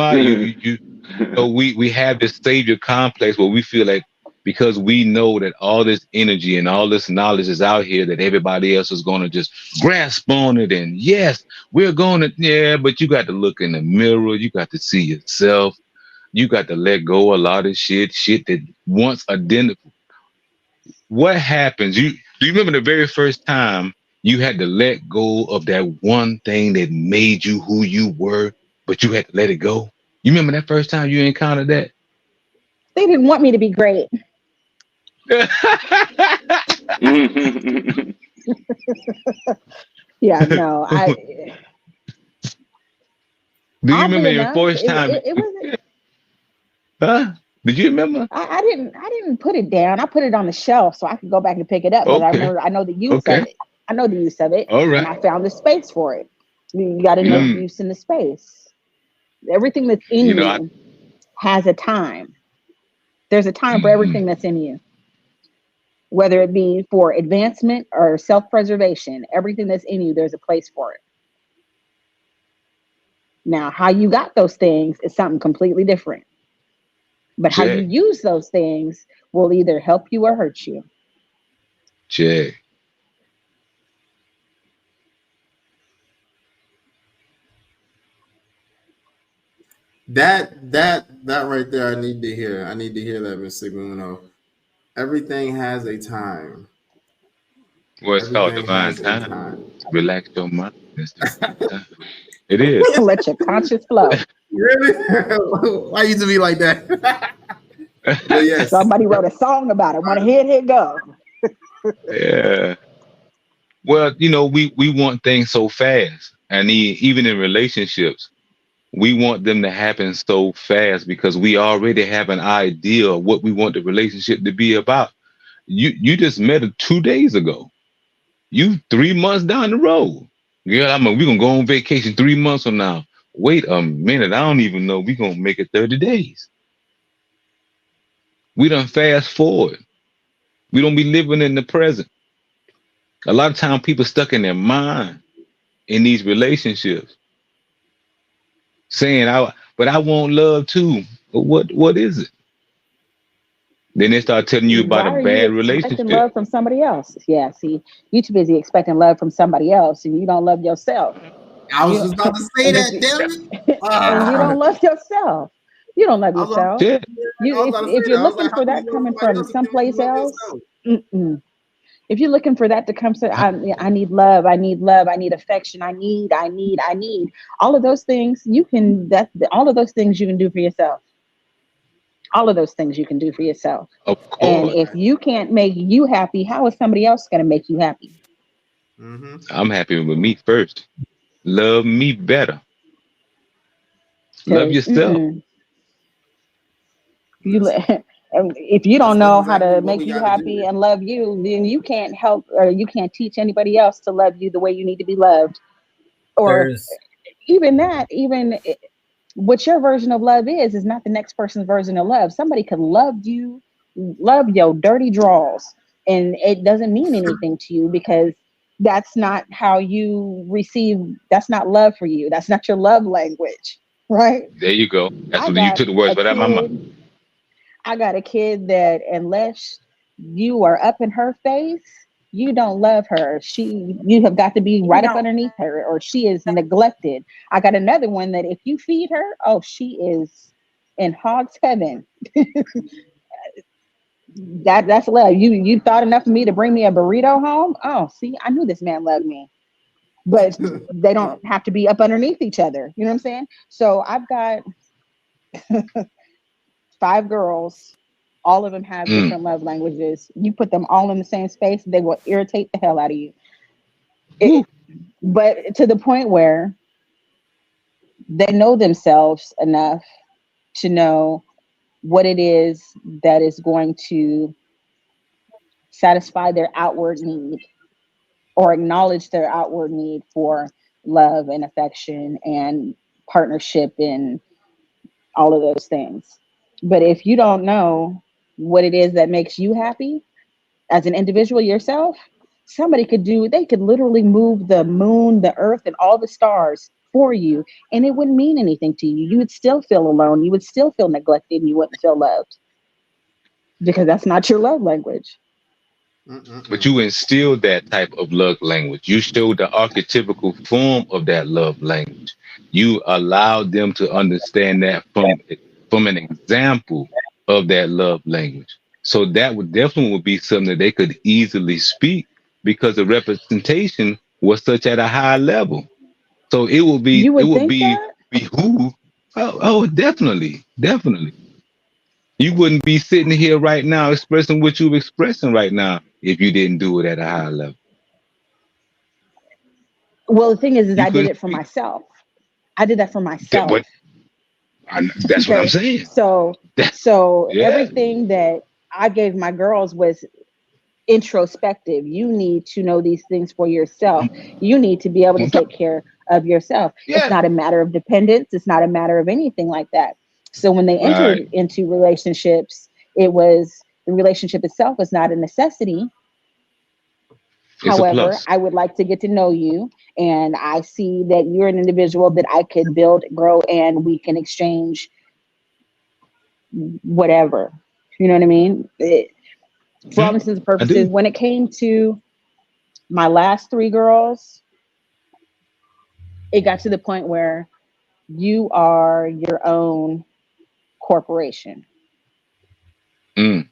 about? We have this savior complex where we feel like because we know that all this energy and all this knowledge is out here that everybody else is going to just grasp on it. And yes, we're going to, but you got to look in the mirror. You got to see yourself. You got to let go a lot of shit that once identified. What happens? Do you remember the very first time you had to let go of that one thing that made you who you were, but you had to let it go? You remember that first time you encountered that? They didn't want me to be great. Yeah, no, Do you remember your first time? It wasn't. Huh? Did you remember? I didn't put it down. I put it on the shelf so I could go back and pick it up. But I know the use of it. I know the use of it. All right. And I found the space for it. You got to know the use in the space. Everything that's in you has a time. There's a time for everything that's in you. Whether it be for advancement or self-preservation, everything that's in you, there's a place for it. Now, how you got those things is something completely different. But how you use those things will either help you or hurt you. Jay. That right there, I need to hear. I need to hear that, Mr. Guno. Everything has a time. Well, it's called divine time. Relax your mind. It is. Let your conscious flow. Really? Why you to be like that? Yes. Somebody wrote a song about it. Want to hear it go? Yeah. Well, we want things so fast, and even in relationships, we want them to happen so fast because we already have an idea of what we want the relationship to be about. You just met her 2 days ago. You 3 months down the road. Girl, we're gonna go on vacation 3 months from now. Wait a minute, I don't even know we're gonna make it 30 days. We done fast forward. We don't be living in the present. A lot of times people stuck in their mind in these relationships saying, but I want love too. But what is it? Then they start telling you about a bad relationship. Expecting love from somebody else. Yeah, see, you too busy expecting love from somebody else and you don't love yourself. I was just about to say that, damn it. And you don't love yourself. You don't love yourself. If you're looking for that coming from someplace else, if you're looking for that to come to, I need love, I need affection, I need. All of those things all of those things you can do for yourself. All of those things you can do for yourself. And if you can't make you happy, how is somebody else going to make you happy? Mm-hmm. I'm happy with me first. Love me better. Love yourself. If you don't know how to make you happy and love you, then you can't help or you can't teach anybody else to love you the way you need to be loved. Or even what your version of love is not the next person's version of love. Somebody can love you love your dirty draws, and it doesn't mean anything to you because that's not how you receive. That's not love for you. That's not your love language, right? There you go. That's I what you got took the words a right out of my mouth. kid. I got a kid that unless you are up in her face, you don't love her. You have got to be right up underneath her, or she is neglected. I got another one that if you feed her, oh, she is in hog's heaven. That's love. You thought enough of me to bring me a burrito home. Oh, see, I knew this man loved me. But they don't have to be up underneath each other. You know what I'm saying? So I've got 5 girls. All of them have different love languages. You put them all in the same space, they will irritate the hell out of you. But to the point where they know themselves enough to know what it is that is going to satisfy their outward need or acknowledge their outward need for love and affection and partnership and all of those things. But if you don't know what it is that makes you happy as an individual yourself, they could literally move the moon, the earth, and all the stars for you, and it wouldn't mean anything to you. You would still feel alone. You would still feel neglected, and you wouldn't feel loved because that's not your love language. But you instilled that type of love language. You showed the archetypical form of that love language. You allowed them to understand that from an example of that love language. So that would definitely be something that they could easily speak because the representation was such at a high level. So it will You would think be that? behoove. Oh, definitely. You wouldn't be sitting here right now expressing what you're expressing right now if you didn't do it at a high level. Well, the thing is You I did couldn't it for speak. myself. I did that for myself. That's what I'm Okay. saying. So Yeah. everything that I gave my girls was introspective. You need to know these things for yourself. You need to be able to take care of yourself. It's Yeah. not a matter of dependence. It's not a matter of anything like that. So when they entered into relationships, the relationship itself was not a necessity. It's a However, plus. I would like to get to know you, and I see that you're an individual that I could build, grow, and we can exchange whatever. You know what I mean? For all intents and purposes, when it came to my last 3 girls, it got to the point where you are your own corporation. Do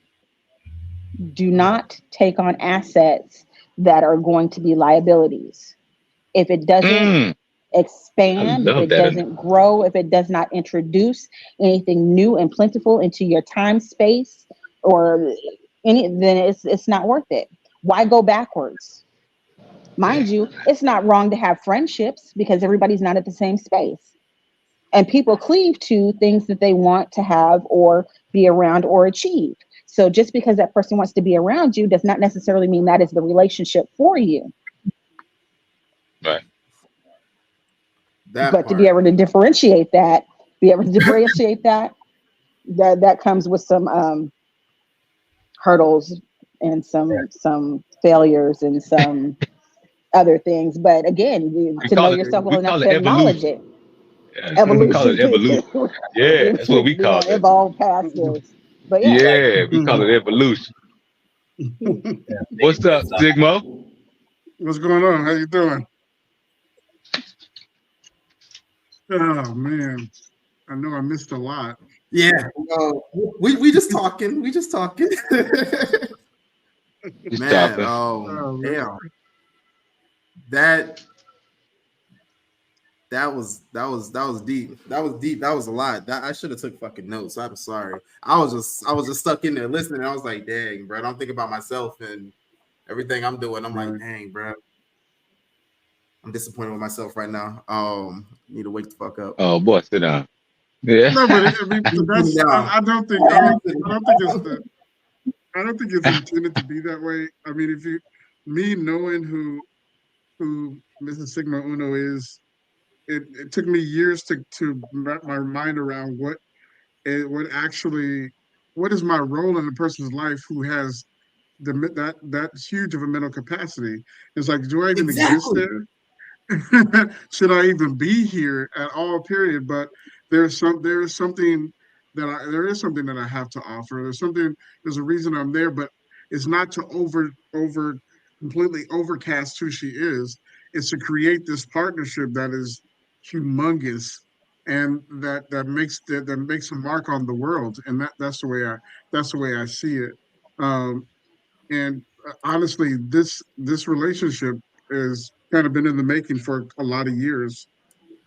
not take on assets that are going to be liabilities. If it doesn't expand, if it doesn't grow, if it does not introduce anything new and plentiful into your time space or then it's not worth it. Why go backwards? Mind you, it's not wrong to have friendships because everybody's not at the same space. And people cleave to things that they want to have or be around or achieve. So just because that person wants to be around you does not necessarily mean that is the relationship for you. Right. But to be able to differentiate that, that comes with some hurdles and some failures and some other things. But again, to know yourself well enough to acknowledge it. We call it evolution. Yeah, that's what we call it. Evolve past this. But yeah, we call it evolution. What's up, Sigma? What's going on? How you doing? Oh man, I know I missed a lot. Yeah, we just talking. We just talking. Man, damn. That was deep. That was deep. That was a lot. I should have took fucking notes. I'm sorry. I was just stuck in there listening. I was like, dang, bro. I don't think about myself and everything I'm doing. I'm like, dang, bro. I'm disappointed with myself right now. Need to wake the fuck up. Oh boy, sit down. Yeah. No, but that's, I don't think it's intended to be that way. I mean, me knowing who Mrs. Sigma Uno is, it took me years to wrap my mind around what actually what is my role in a person's life who has that huge of a mental capacity? It's like, do I even exist there? Should I even be here at all? Period. But there is something that I have to offer. There's a reason I'm there, but it's not to completely overcast who she is. It's to create this partnership that is humongous and that makes a mark on the world. And that's the way I see it. And honestly, this relationship has kind of been in the making for a lot of years.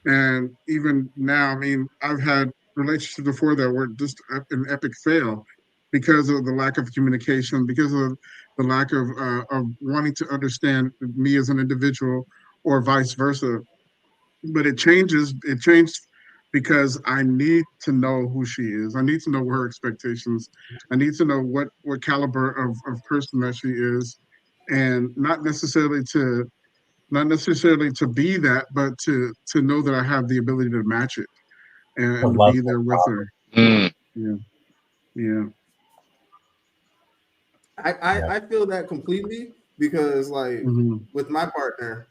And even now, I mean, I've had relationships before that were just an epic fail because of the lack of communication, because of the lack of wanting to understand me as an individual, or vice versa. But it changes. It changed because I need to know who she is. I need to know her expectations. I need to know what caliber of person that she is, and not necessarily to be that, but to know that I have the ability to match it and to be there with her. Yeah, yeah. I feel that completely because like with my partner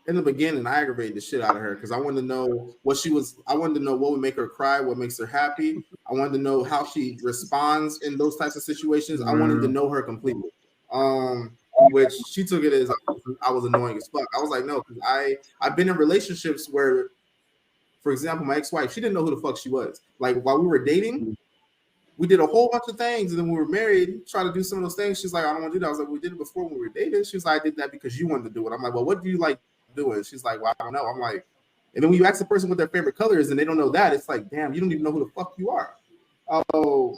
in the beginning, I aggravated the shit out of her because I wanted to know what she was. I wanted to know what would make her cry, what makes her happy. I wanted to know how she responds in those types of situations. I wanted to know her completely. Which she took it as I was annoying as fuck. I was like, no, because I've been in relationships where, for example, my ex-wife, she didn't know who the fuck she was. Like while we were dating, we did a whole bunch of things, and then when we were married, tried to do some of those things. She's like, I don't want to do that. I was like, we did it before when we were dating. She was like, I did that because you wanted to do it. I'm like, well, what do you like doing? She's like, well, I don't know. I'm like, and then when you ask the person what their favorite color is and they don't know that, it's like, damn, you don't even know who the fuck you are. Oh.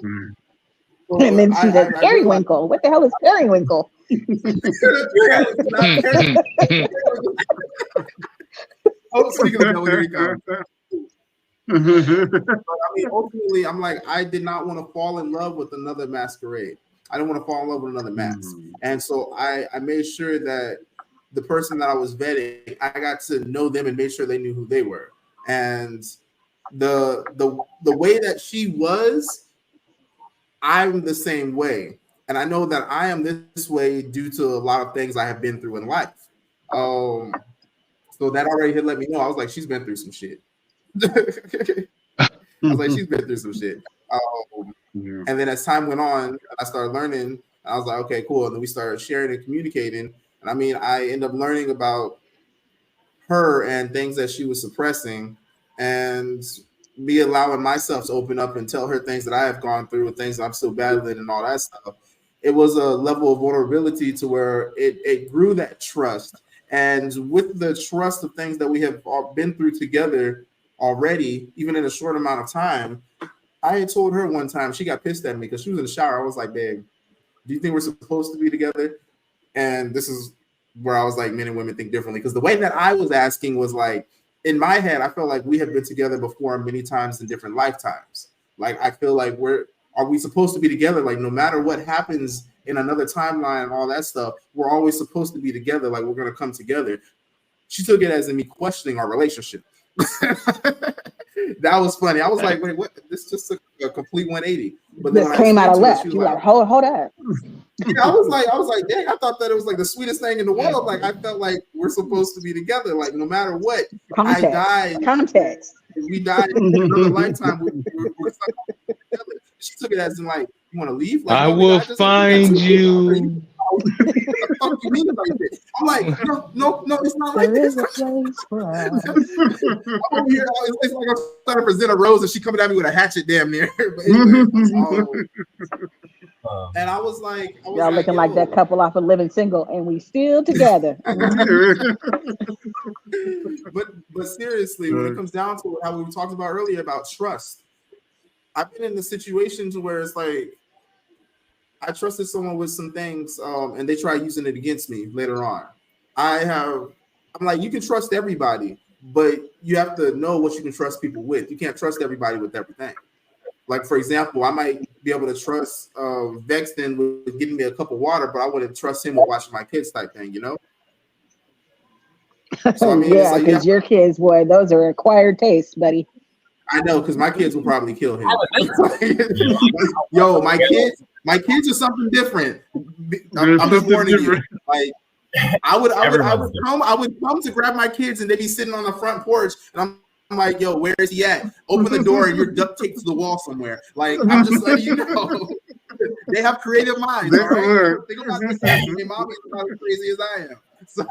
So and then she says, periwinkle. What the hell is periwinkle? Oh, speaking of that, here you go. But I mean, ultimately, I'm like, I did not want to fall in love with another masquerade. I didn't want to fall in love with another mask. And so I made sure that the person that I was vetting, I got to know them and made sure they knew who they were. And the way that she was, I'm the same way. And I know that I am this way due to a lot of things I have been through in life. So that already had let me know. I was like, she's been through some shit. I was like, she's been through some shit. And then as time went on, I started learning. I was like, okay, cool. And then we started sharing and communicating. And I mean, I ended up learning about her and things that she was suppressing, and me allowing myself to open up and tell her things that I have gone through and things I'm still battling and all that stuff. It was a level of vulnerability to where it grew that trust. And with the trust of things that we have all been through together already, even in a short amount of time, I had told her one time, she got pissed at me because she was in the shower. I was like, babe, do you think we're supposed to be together? And this is where I was like, men and women think differently. Because the way that I was asking was like, in my head, I felt like we have been together before many times in different lifetimes. Like, I feel like are we supposed to be together? Like, no matter what happens in another timeline and all that stuff, we're always supposed to be together. Like, we're going to come together. She took it as in me questioning our relationship. That was funny. I was like, wait, what? This just took a complete 180. But then this came out of left. You like, hold up. Yeah, I was like, dang, I thought that it was like the sweetest thing in the world. Like, I felt like we're supposed to be together. Like, no matter what, Context. I died. Context. We died in another lifetime. We're together. She took it as in like, you want to leave? Like, I will find you. What the fuck you mean about this? I'm like, no, it's not like this. It's like I'm trying to present a rose and she coming at me with a hatchet damn near. But anyway, and I was like, y'all looking like that couple off of Living Single, and we still together. but seriously, when it comes down to how we talked about earlier about trust, I've been in the situations where it's like I trusted someone with some things, and they try using it against me later on. I'm like, you can trust everybody, but you have to know what you can trust people with. You can't trust everybody with everything. Like, for example, I might be able to trust Vexton with giving me a cup of water, but I wouldn't trust him with watching my kids type thing, you know? So, I mean, yeah, because your kids, boy, those are acquired tastes, buddy. I know, because my kids will probably kill him. Yo, my kids are something different. I'm just warning you. Like, I would come to grab my kids, and they'd be sitting on the front porch, and I'm like, yo, where is he at? Open the door, and you're duct taped to the wall somewhere. Like, I'm just letting you know. They have creative minds. All right? Think about this. My mom is not as crazy as I am. So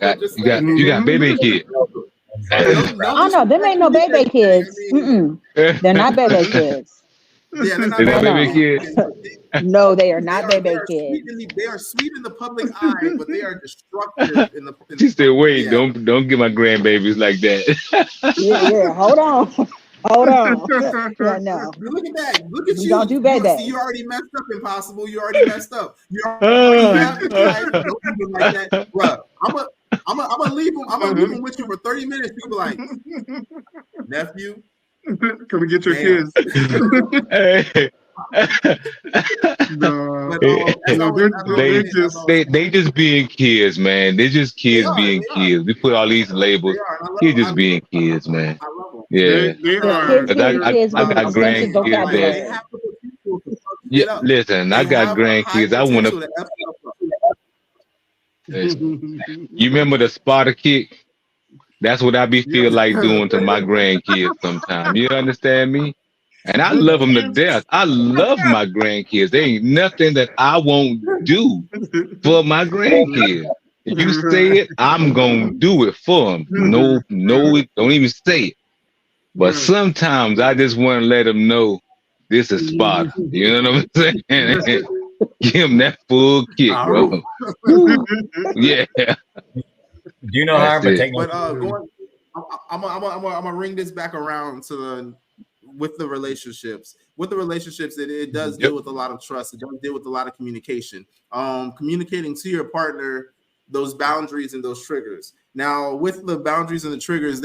you got baby kids. Oh no, them ain't no baby kids. They're not baby kids. Yeah, they're not baby kids. No, they are not baby kids. They are sweet in the public eye, but they are destructive in the. She said, "Wait, don't get my grandbabies like that." yeah, hold on. Yeah, no. Look at that. Look at you. Don't do baby. See, you already messed up, Impossible. You already messed up. You already have the guys don't do like that, bro. I'm gonna leave him. I'm gonna leave him with you for 30 minutes. People like, nephew, come and get your kids. They just being kids, man. They just kids being kids. We put all these labels. Kids just being kids, man. Yeah, they are. I got grandkids. Yeah, listen, I got grandkids. I want to. You remember the spotter kick? That's what I feel like doing to my grandkids sometimes. You understand me? And I love them to death. I love my grandkids. There ain't nothing that I won't do for my grandkids. If you say it, I'm gonna do it for them. No, don't even say it. But sometimes I just want to let them know this is spotter. You know what I'm saying? Give him that full kick, bro. Yeah. Do you know how? But I'm gonna ring this back around to with the relationships. With the relationships, it does deal with a lot of trust. It does deal with a lot of communication. Communicating to your partner those boundaries and those triggers. Now, with the boundaries and the triggers,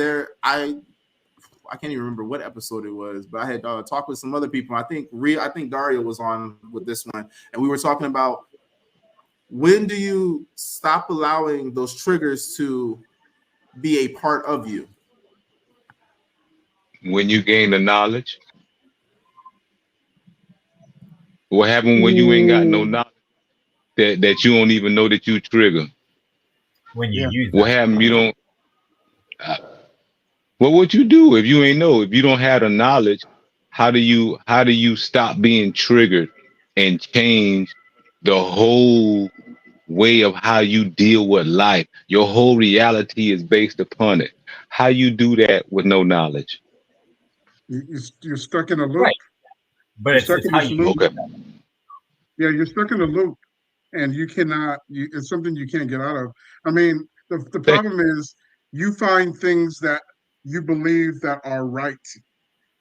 I can't even remember what episode it was, but I had talked with some other people. I think Dario was on with this one, and we were talking about when do you stop allowing those triggers to be a part of you? When you gain the knowledge. What happened when you ain't got no knowledge that you don't even know that you trigger? When you use what happened? You don't. Well, what you do if you ain't know? If you don't have the knowledge, how do you stop being triggered and change the whole way of how you deal with life? Your whole reality is based upon it. How you do that with no knowledge? You're stuck in a loop. Right. But it's how you loop. Okay. Yeah, you're stuck in a loop, and you cannot. It's something you can't get out of. I mean, the problem is you find things that you believe that are right,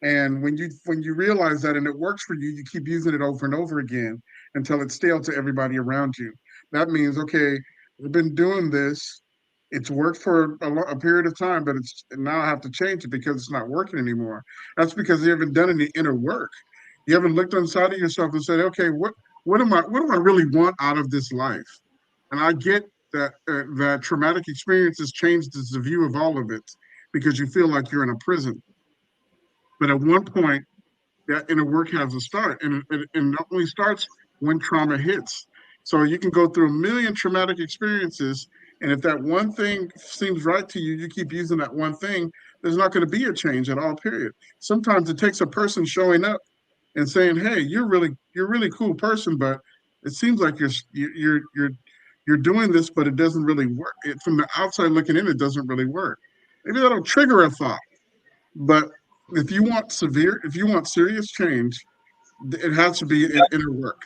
and when you realize that and it works for you, you keep using it over and over again until it's stale to everybody around you. That means, okay, we've been doing this. It's worked for a period of time, but now I have to change it because it's not working anymore. That's because you haven't done any inner work. You haven't looked inside of yourself and said, okay, what do I really want out of this life? And I get that that traumatic experiences change the view of all of it because you feel like you're in a prison. But at one point, that inner work has to start, and it only starts when trauma hits. So you can go through a million traumatic experiences, and if that one thing seems right to you, you keep using that one thing, there's not going to be a change at all, period. Sometimes it takes a person showing up and saying, hey, you're a really cool person, but it seems like you're doing this, but it doesn't really work. From the outside looking in, it doesn't really work. Maybe that'll trigger a thought. But if you want serious change, it has to be an inner work.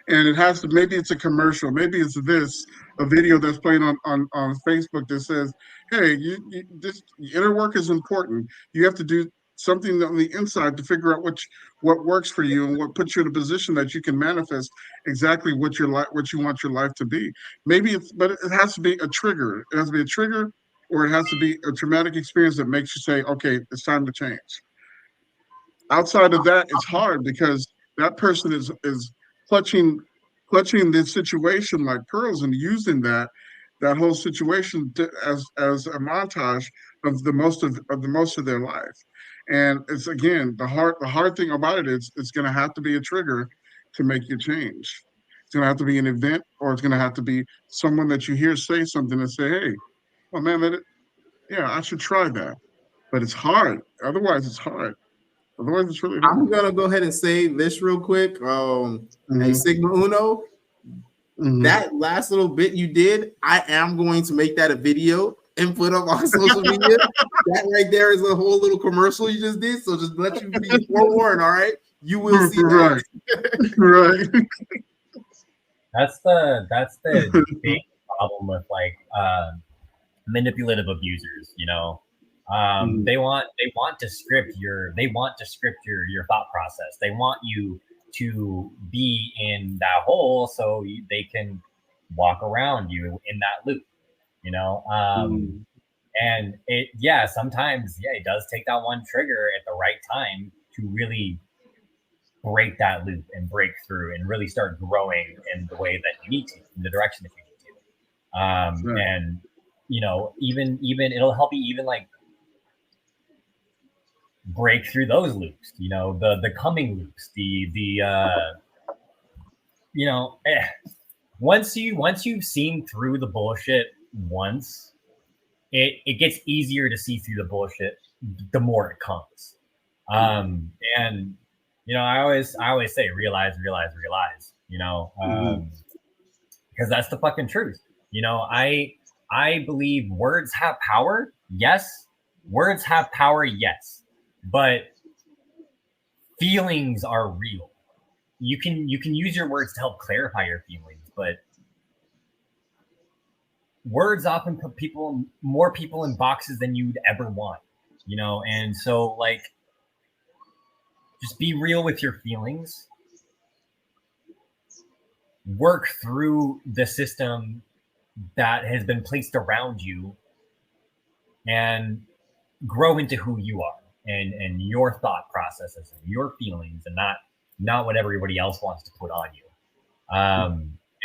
And it has to, maybe it's a commercial, maybe it's a video that's playing on Facebook that says, hey, this inner work is important. You have to do something on the inside to figure out what works for you and what puts you in a position that you can manifest exactly what you want your life to be. But it has to be a trigger. It has to be a trigger, or it has to be a traumatic experience that makes you say, okay, it's time to change. Outside of that, it's hard because that person is clutching this situation like pearls and using that, that whole situation as a montage of the most of their life. And it's, again, the hard thing about it is it's going to have to be a trigger to make you change. It's going to have to be an event, or it's going to have to be someone that you hear say something and say, hey, oh man, yeah, I should try that. But it's hard. Otherwise, it's hard. Otherwise, it's really hard. I'm gonna go ahead and say this real quick. Hey, Sigma Uno, that last little bit you did, I am going to make that a video and put up on social media. That right there is a whole little commercial you just did. So just let you be forewarned, all right? You will see that. Right. That's the big problem with like manipulative abusers, you know. They want to script your thought process. They want you to be in that hole so they can walk around you in that loop, you know. And sometimes it does take that one trigger at the right time to really break that loop and break through and really start growing in the way that you need to, in the direction that you need to. And you know, even it'll help you even like break through those loops, you know, the coming loops, once you've seen through the bullshit once, it gets easier to see through the bullshit the more it comes. And you know, I always say realize, you know, because that's the fucking truth. You know, I believe words have power. Yes, words have power. Yes, but feelings are real. You can use your words to help clarify your feelings, but words often put more people in boxes than you'd ever want, you know. And so, like, just be real with your feelings. Work through the system that has been placed around you and grow into who you are and your thought processes and your feelings, and not what everybody else wants to put on you.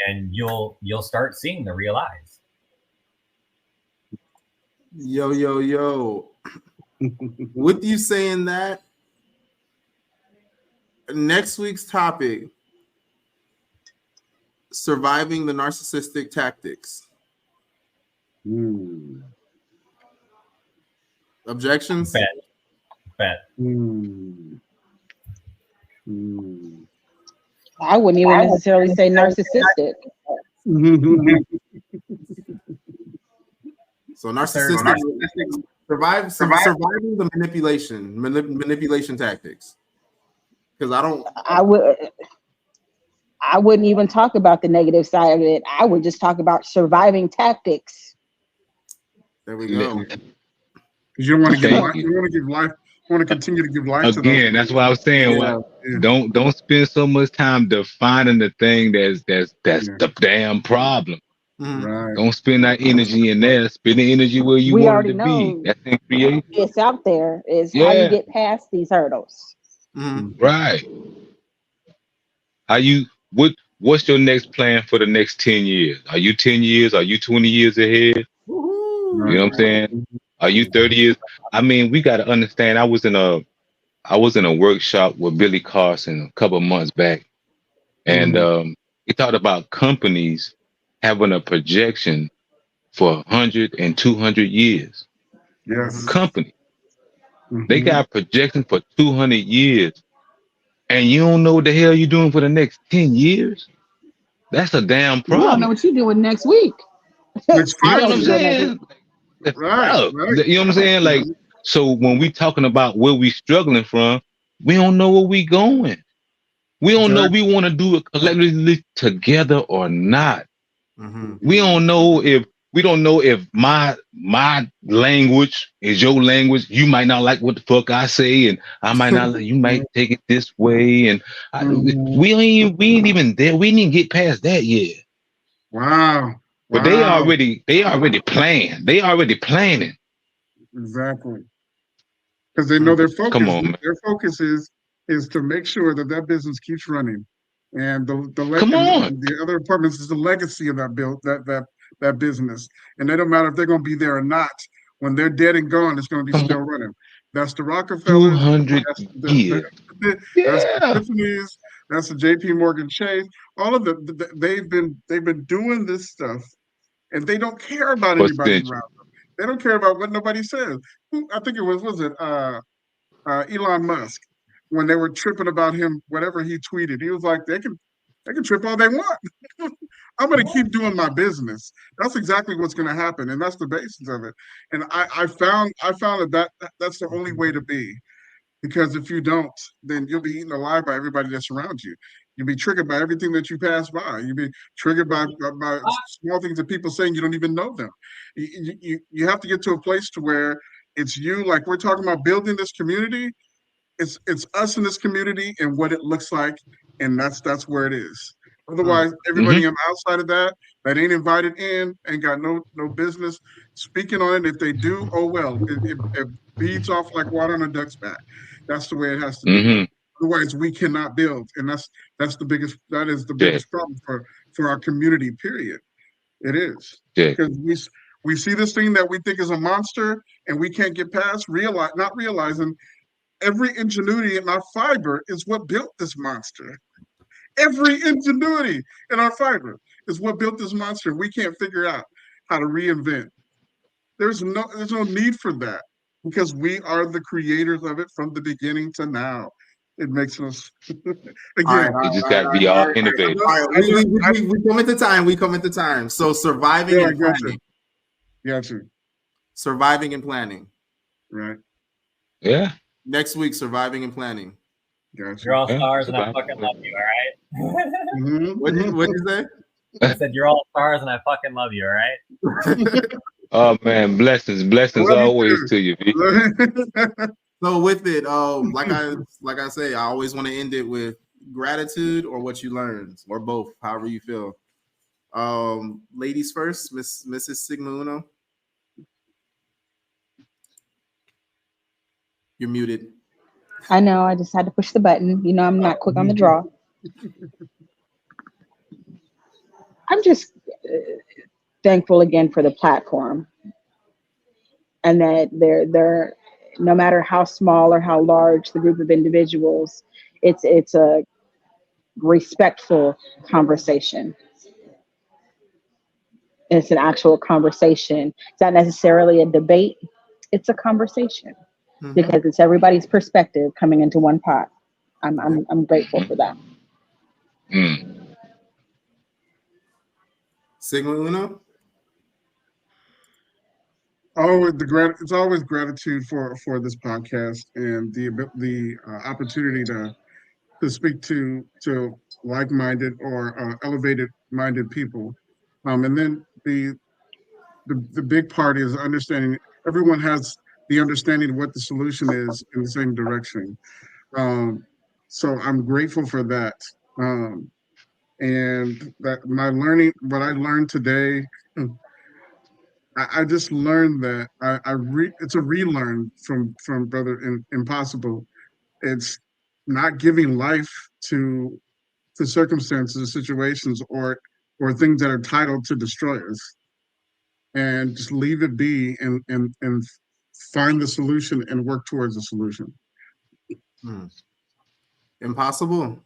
And you'll start seeing the real eyes. Yo. With you saying that, next week's topic, surviving the narcissistic tactics. Objections? Bet. I wouldn't even necessarily say narcissistic. So narcissistic surviving the manipulation tactics. Because I wouldn't even talk about the negative side of it. I would just talk about surviving tactics. There we go. Because you don't want to give life. You want to give life. Want to continue to give life. Again, that's what I was saying. Don't spend so much time defining the thing that's the damn problem. Right. Don't spend that energy in there. Spend the energy where you want it to be. That's in creation. It's out there. Is how you get past these hurdles. Right. What's your next plan for the next 10 years? Are you 10 years? Are you 20 years ahead? You know what I'm saying? Are you 30 years? I mean, we got to understand. I was in a workshop with Billy Carson a couple of months back, and he talked about companies having a projection for 100 and 200 years. Yes. Company. They got projections for 200 years, and you don't know what the hell you're doing for the next 10 years? That's a damn problem. You don't know what you're doing next week. You know what I'm saying? Right. You know what I'm saying? Like, so when we talking about where we struggling from, we don't know where we going. We don't know if we want to do it collectively together or not. We don't know if my language is your language. You might not like what the fuck I say, and I might not. You might take it this way, and we ain't even there. We didn't get past that yet. Wow. But they already planned. They already planning. Exactly. Because they know their focus. Come on, man. Their focus is to make sure that business keeps running, and the Come on. the other departments is the legacy of that that business, and it don't matter if they're going to be there or not. When they're dead and gone, it's going to be still running. That's the Rockefellers. 200 years. That's the Yeah. Tiffany's. That's the J.P. Morgan Chase. All of they've been doing this stuff, and they don't care about anybody around them. They don't care about what nobody says. I think it was it Elon Musk, when they were tripping about him, whatever he tweeted. He was like, they can trip all they want. I'm going to keep doing my business. That's exactly what's going to happen, and that's the basis of it. And I found that's the only way to be, because if you don't, then you'll be eaten alive by everybody that surrounds you. You'll be triggered by everything that you pass by. You'll be triggered by small things that people saying you don't even know them. You have to get to a place to where it's you, like we're talking about building this community. It's us in this community and what it looks like, and that's where it is. Otherwise, everybody on the outside of that ain't invited in, ain't got no business speaking on it. If they do, oh well, it beads off like water on a duck's back. That's the way it has to be. Otherwise, we cannot build, and that is the biggest problem for our community. Period. It is because we see this thing that we think is a monster, and we can't get past. Not realizing every ingenuity in our fiber is what built this monster. Every ingenuity in our fiber is what built this monster. We can't figure out how to reinvent. There's no need for that, because we are the creators of it from the beginning to now. It makes us again. You just got to be all innovative. We come into time. We come into time. So surviving and planning. Gotcha. Surviving and planning. Right. Yeah. Next week, surviving and planning. Gotcha. You're all stars, and I fucking love you. All right. What did you say? I said you're all stars, and I fucking love you. All right. Oh man, blessings always to you. So with it, like I say, I always want to end it with gratitude or what you learned, or both, however you feel. Ladies first, Mrs. Sigma Uno. You're muted. I know. I just had to push the button. You know, I'm not quick on the draw. I'm just thankful again for the platform, and that they're no matter how small or how large the group of individuals, it's a respectful conversation. It's an actual conversation. It's not necessarily a debate. It's a conversation, because it's everybody's perspective coming into one pot. I'm grateful for that. Sigma Uno. It's always gratitude for this podcast and the opportunity to speak to like-minded or elevated-minded people, and then the big part is understanding everyone has the understanding of what the solution is in the same direction. So I'm grateful for that, and that what I learned today. I just learned that it's a relearn from Brother Impossible. It's not giving life to circumstances or situations or things that are titled to destroy us, and just leave it be and find the solution and work towards the solution. Impossible.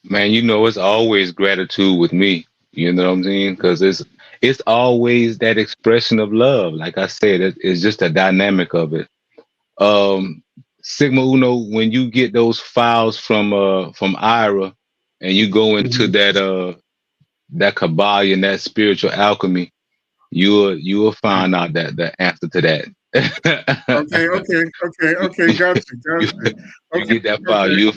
Man, you know, it's always gratitude with me. You know what I'm saying? Because it's always that expression of love. Like I said, it's just a dynamic of it. Sigma Uno, when you get those files from Ira, and you go into that Kabbalah and that spiritual alchemy, you'll find out that the answer to that. Okay. Gotcha. You get that file, you'll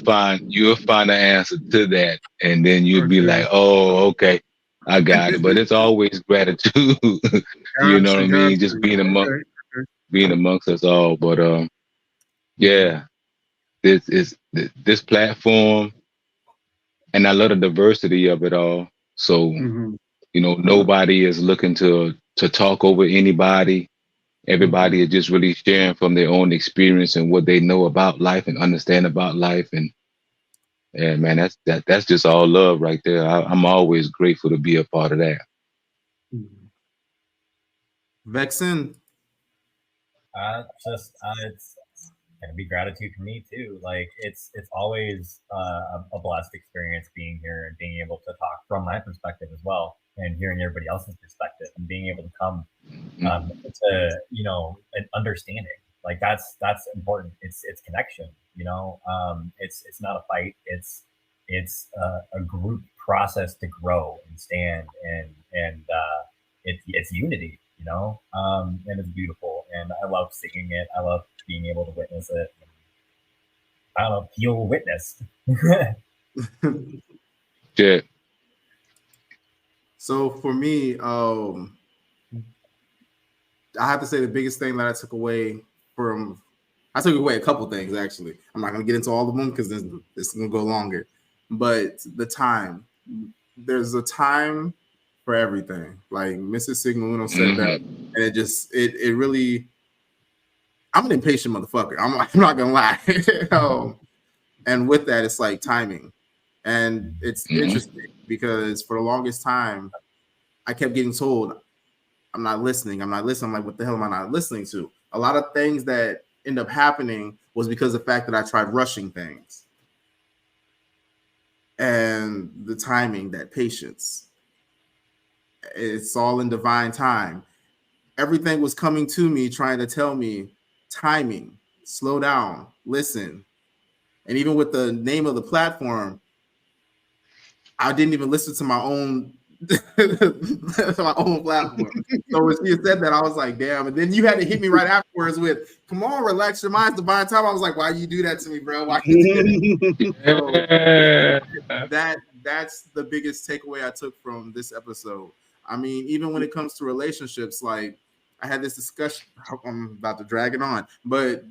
find the answer to that, and then you'll be like, oh, okay, I got it. But it's always gratitude. You know what I mean? Just being amongst us all. But yeah, this platform, and I love the diversity of it all. So you know, nobody is looking to talk over anybody. Everybody is just really sharing from their own experience and what they know about life and understand about life. And man, that's just all love right there. I'm always grateful to be a part of that. Vexen. It's gonna be gratitude for me too. Like it's always a blessed experience being here and being able to talk from my perspective as well, and hearing everybody else's perspective, and being able to come to an understanding. Like that's important. It's connection. It's not a fight. It's a group process to grow and stand, and it's unity. And it's beautiful, and I love seeing it. I love being able to witness it. I don't know, feel witnessed. Yeah. So for me, I have to say the biggest thing that I took away I took away a couple things actually. I'm not gonna get into all of them because this is gonna go longer. But the time, there's a time for everything. Like Mrs. Sigmaluno said that, and it really. I'm an impatient motherfucker. I'm not gonna lie. And with that, it's like timing, and it's interesting because for the longest time, I kept getting told, "I'm not listening. I'm not listening." I'm like, "What the hell am I not listening to?" A lot of things that end up happening was because of the fact that I tried rushing things, and the timing, that patience. It's all in divine time. Everything was coming to me, trying to tell me timing, slow down, listen. And even with the name of the platform, I didn't even listen to my own my own platform. So when she said that, I was like, damn. And then you had to hit me right afterwards with, come on, relax your mind, divine time. I was like, why you do that to me, bro? Why you do that? So that's the biggest takeaway I took from this episode. I mean, even when it comes to relationships, like I had this discussion. I'm about to drag it on, but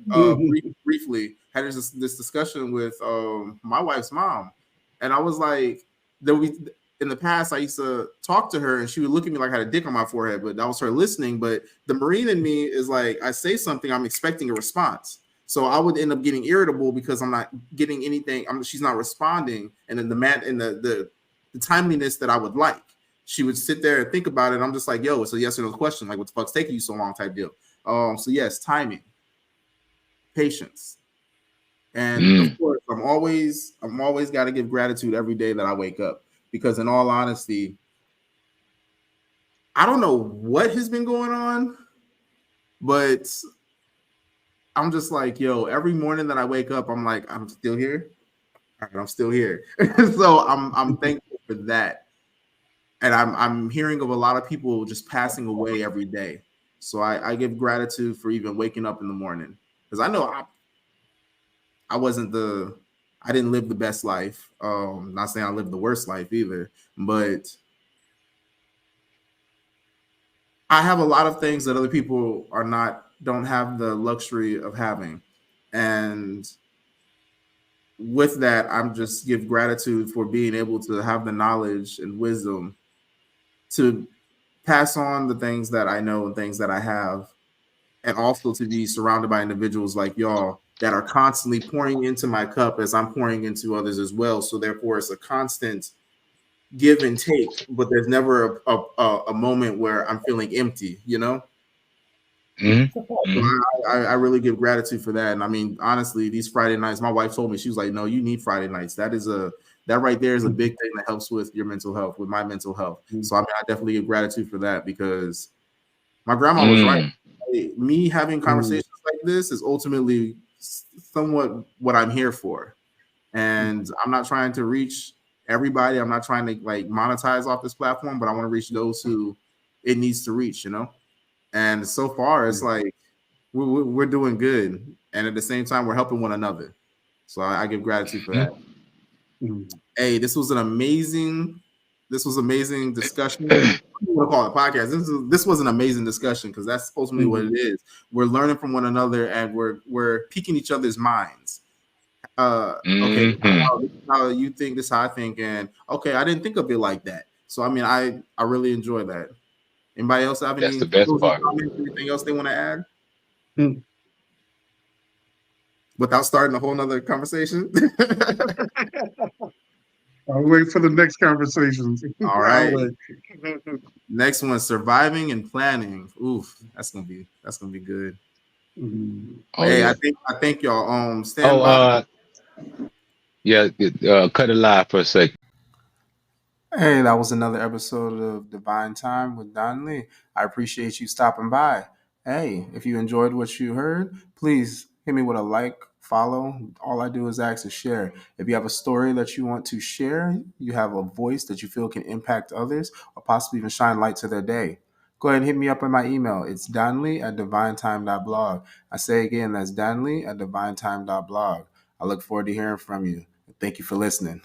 briefly had this discussion with my wife's mom, and I was like, in the past, I used to talk to her, and she would look at me like I had a dick on my forehead, but that was her listening. But the Marine in me is like, I say something, I'm expecting a response. So I would end up getting irritable because I'm not getting anything. She's not responding, and then the timeliness that I would like. She would sit there and think about it. I'm just like, yo, it's a yes or no question. Like, what the fuck's taking you so long? Type deal. So yes, timing, patience, and of course, I'm always got to give gratitude every day that I wake up, because in all honesty, I don't know what has been going on, but I'm just like, yo, every morning that I wake up, I'm like, I'm still here. All right, I'm still here. So I'm thankful for that. And I'm hearing of a lot of people just passing away every day. So I give gratitude for even waking up in the morning, because I know I didn't live the best life. Not saying I lived the worst life either, but I have a lot of things that other people don't have the luxury of having. And with that, I'm just give gratitude for being able to have the knowledge and wisdom to pass on the things that I know and things that I have, and also to be surrounded by individuals like y'all that are constantly pouring into my cup as I'm pouring into others as well. So therefore, it's a constant give and take, but there's never a moment where I'm feeling empty, So I really give gratitude for that. And I mean, honestly, these Friday nights, my wife told me, she was like, no, you need Friday nights. That right there is a big thing that helps with your mental health, with my mental health. So I mean, I definitely give gratitude for that, because my grandma was right. Me having conversations like this is ultimately somewhat what I'm here for. And I'm not trying to reach everybody. I'm not trying to like monetize off this platform, but I want to reach those who it needs to reach, And so far, it's like we're doing good, and at the same time, we're helping one another. So I give gratitude for that. Hey, this was amazing discussion. I don't want to call it a podcast. This was an amazing discussion, because that's supposed to be what it is. We're learning from one another, and we're piquing each other's minds. Okay, how you think, this how I think, and okay, I didn't think of it like that. So I mean, I really enjoy that. Anybody else have any comments, anything else they want to add? Without starting a whole nother conversation? I'll wait for the next conversations. All right. Next one, surviving and planning. Oof, that's gonna be good. Mm-hmm. Hey, yeah. I think y'all stand by. Yeah, cut it live for a second. Hey, that was another episode of Divine Time with Don Lee. I appreciate you stopping by. Hey, if you enjoyed what you heard, please hit me with a like, follow. All I do is ask to share. If you have a story that you want to share, you have a voice that you feel can impact others or possibly even shine light to their day, go ahead and hit me up in my email. It's donley@divinetime.blog. I say again, that's donley@divinetime.blog. I look forward to hearing from you. Thank you for listening.